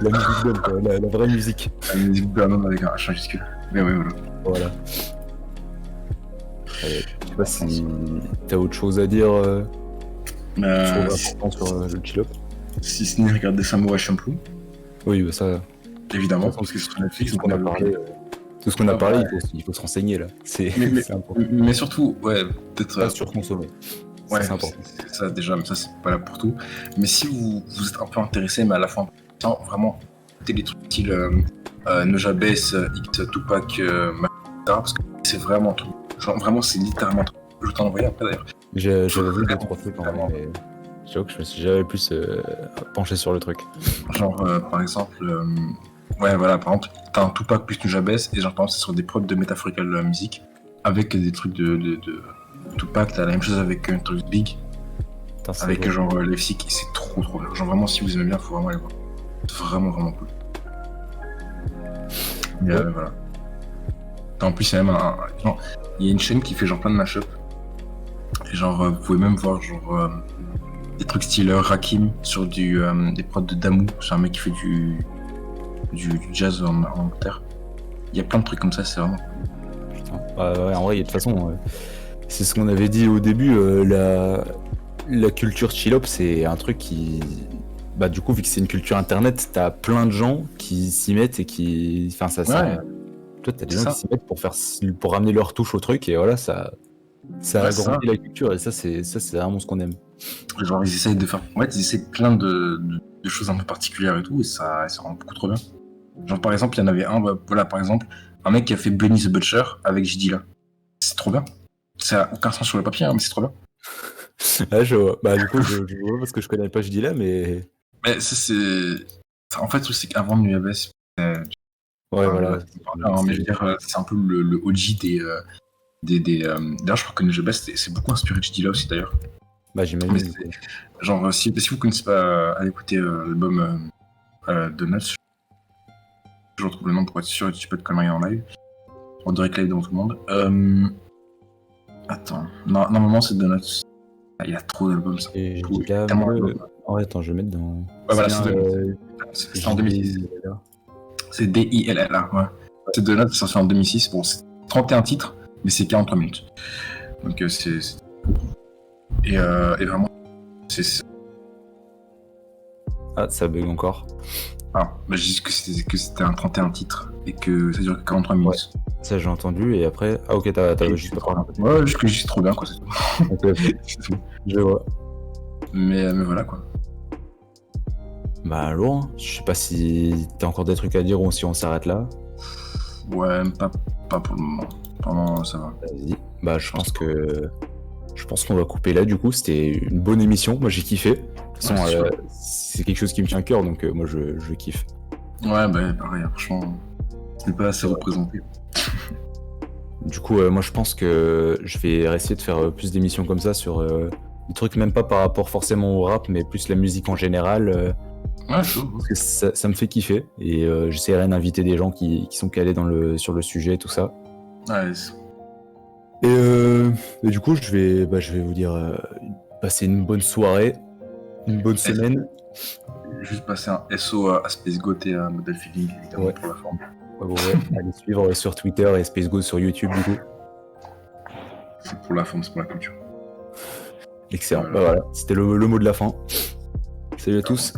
La musique d'homme, quoi, la vraie musique. La musique de bonhomme avec un H majuscule. Mais ouais, voilà. Je sais pas si t'as autre chose à dire sur le chill-up. Si ce n'est regarder Samurai Champloo. Oui, bah ça. Évidemment, parce que c'est sur Netflix, donc on a parlé. Tout ce qu'on a parlé, il faut se renseigner là. C'est important. Mais surtout, ouais, peut-être. Pas surconsommer. Ouais, c'est important. Ça déjà, mais ça c'est pas là pour tout. Mais si vous êtes un peu intéressé, mais à la fois vraiment, écoutez les trucs style Nojabes, X, Tupac, parce que c'est vraiment tout. Genre vraiment, c'est littéralement tout. Je vais t'en envoyer après d'ailleurs. J'avais vu 2-3 trucs vraiment, mais j'avoue que je me suis jamais plus penché sur le truc. Genre par exemple, ouais voilà, par exemple, t'as un Tupac plus Nojabes, et genre par exemple c'est sur des prods de Metaphorical Music, avec des trucs de Tupac, t'as la même chose avec un truc Big, avec genre Lefsik, et c'est trop bien. Genre vraiment, si vous aimez bien, faut vraiment aller voir. C'est vraiment cool. Et voilà. En plus, il y a même il y a une chaîne qui fait genre plein de mashup. Et genre, vous pouvez même voir genre des trucs style Rakim sur des prods de Damu. C'est un mec qui fait du jazz en Angleterre. Il y a plein de trucs comme ça, c'est vraiment cool. Putain. Ouais, en vrai, de toute façon, c'est ce qu'on avait dit au début, la culture chill-up, c'est un truc qui... Bah du coup, vu que c'est une culture internet, t'as plein de gens qui s'y mettent et qui... Enfin, ça... Toi, t'as des gens qui s'y mettent pour ramener leur touche au truc, et voilà, ça agrandit la culture, et ça, c'est vraiment ce qu'on aime. Genre, ils essayent de faire... En fait, ils essayent plein de choses un peu particulières et tout, et ça rend beaucoup trop bien. Genre, par exemple, il y en avait un, voilà, par exemple, un mec qui a fait Benny the Butcher avec J.D.Là. C'est trop bien. Ça n'a aucun sens sur le papier, hein, mais c'est trop bien. Ah, je vois. Bah, du coup, je vois parce que je connais pas J.D.Là, mais... Mais c'est... En fait, le truc, c'est qu'avant Nuyabes, Ouais, voilà. mais je veux dire, c'est un peu le OG d'ailleurs, je crois que Nujabes, c'est beaucoup inspiré de Ch'tila aussi, d'ailleurs. Bah, Mais j'imagine. c'est- genre, si vous connaissez pas, allez écouter l'album Donuts, je retrouve le nom pour être sûr et tu peux te conneries en live. On dirait que live devant tout le monde. Attends, non, normalement c'est Donuts. Ah, il y a trop d'albums, ça. Et je Trop- dis là, tellement me... d'albums. Ouais, attends, je vais mettre dans. Ouais, voilà, bien, c'est Donuts. C'est en 2006. C'est DILLA, ouais. C'est Donuts, c'est sorti en 2006. Bon, c'est 31 titres, mais c'est 43 minutes. Donc et vraiment, c'est. Ah, ça bug encore. Ah, bah, je dis que c'était un 31 titres et que ça dure 43 minutes. Ça, j'ai entendu. Et après. Ah, ok, t'as Et juste pas parlé. Ouais, juste que je dis trop bien, quoi, c'est tout. Ok, ok. Je vois. Mais voilà, quoi. Bah, lourd. Hein. Je sais pas si t'as encore des trucs à dire ou si on s'arrête là. Ouais, pas pour le moment. Vraiment, ça va. Vas-y. Bah, je pense qu'on va couper là, du coup. C'était une bonne émission. Moi, j'ai kiffé. De toute façon, Ouais, c'est sûr. c'est quelque chose qui me tient à cœur, donc moi, je kiffe. Ouais, bah pareil, franchement, c'est pas assez représenté. Du coup, moi, je pense que je vais essayer de faire plus d'émissions comme ça sur des trucs même pas par rapport forcément au rap, mais plus la musique en général. Ouais, chaud. Parce que ça me fait kiffer. Et j'essaierai d'inviter des gens qui sont calés sur le sujet et tout ça. Ouais, Et du coup, je vais vous dire, passez une bonne soirée, une bonne semaine. juste passer un SO à Space Goat et à Model Feeling, évidemment, Ouais. pour la forme. Ouais. Allez suivre sur Twitter et Space Ghost sur YouTube, du coup. C'est pour la forme, c'est pour la culture. Excellent. Voilà. Bah voilà, c'était le mot de la fin. Salut à tous.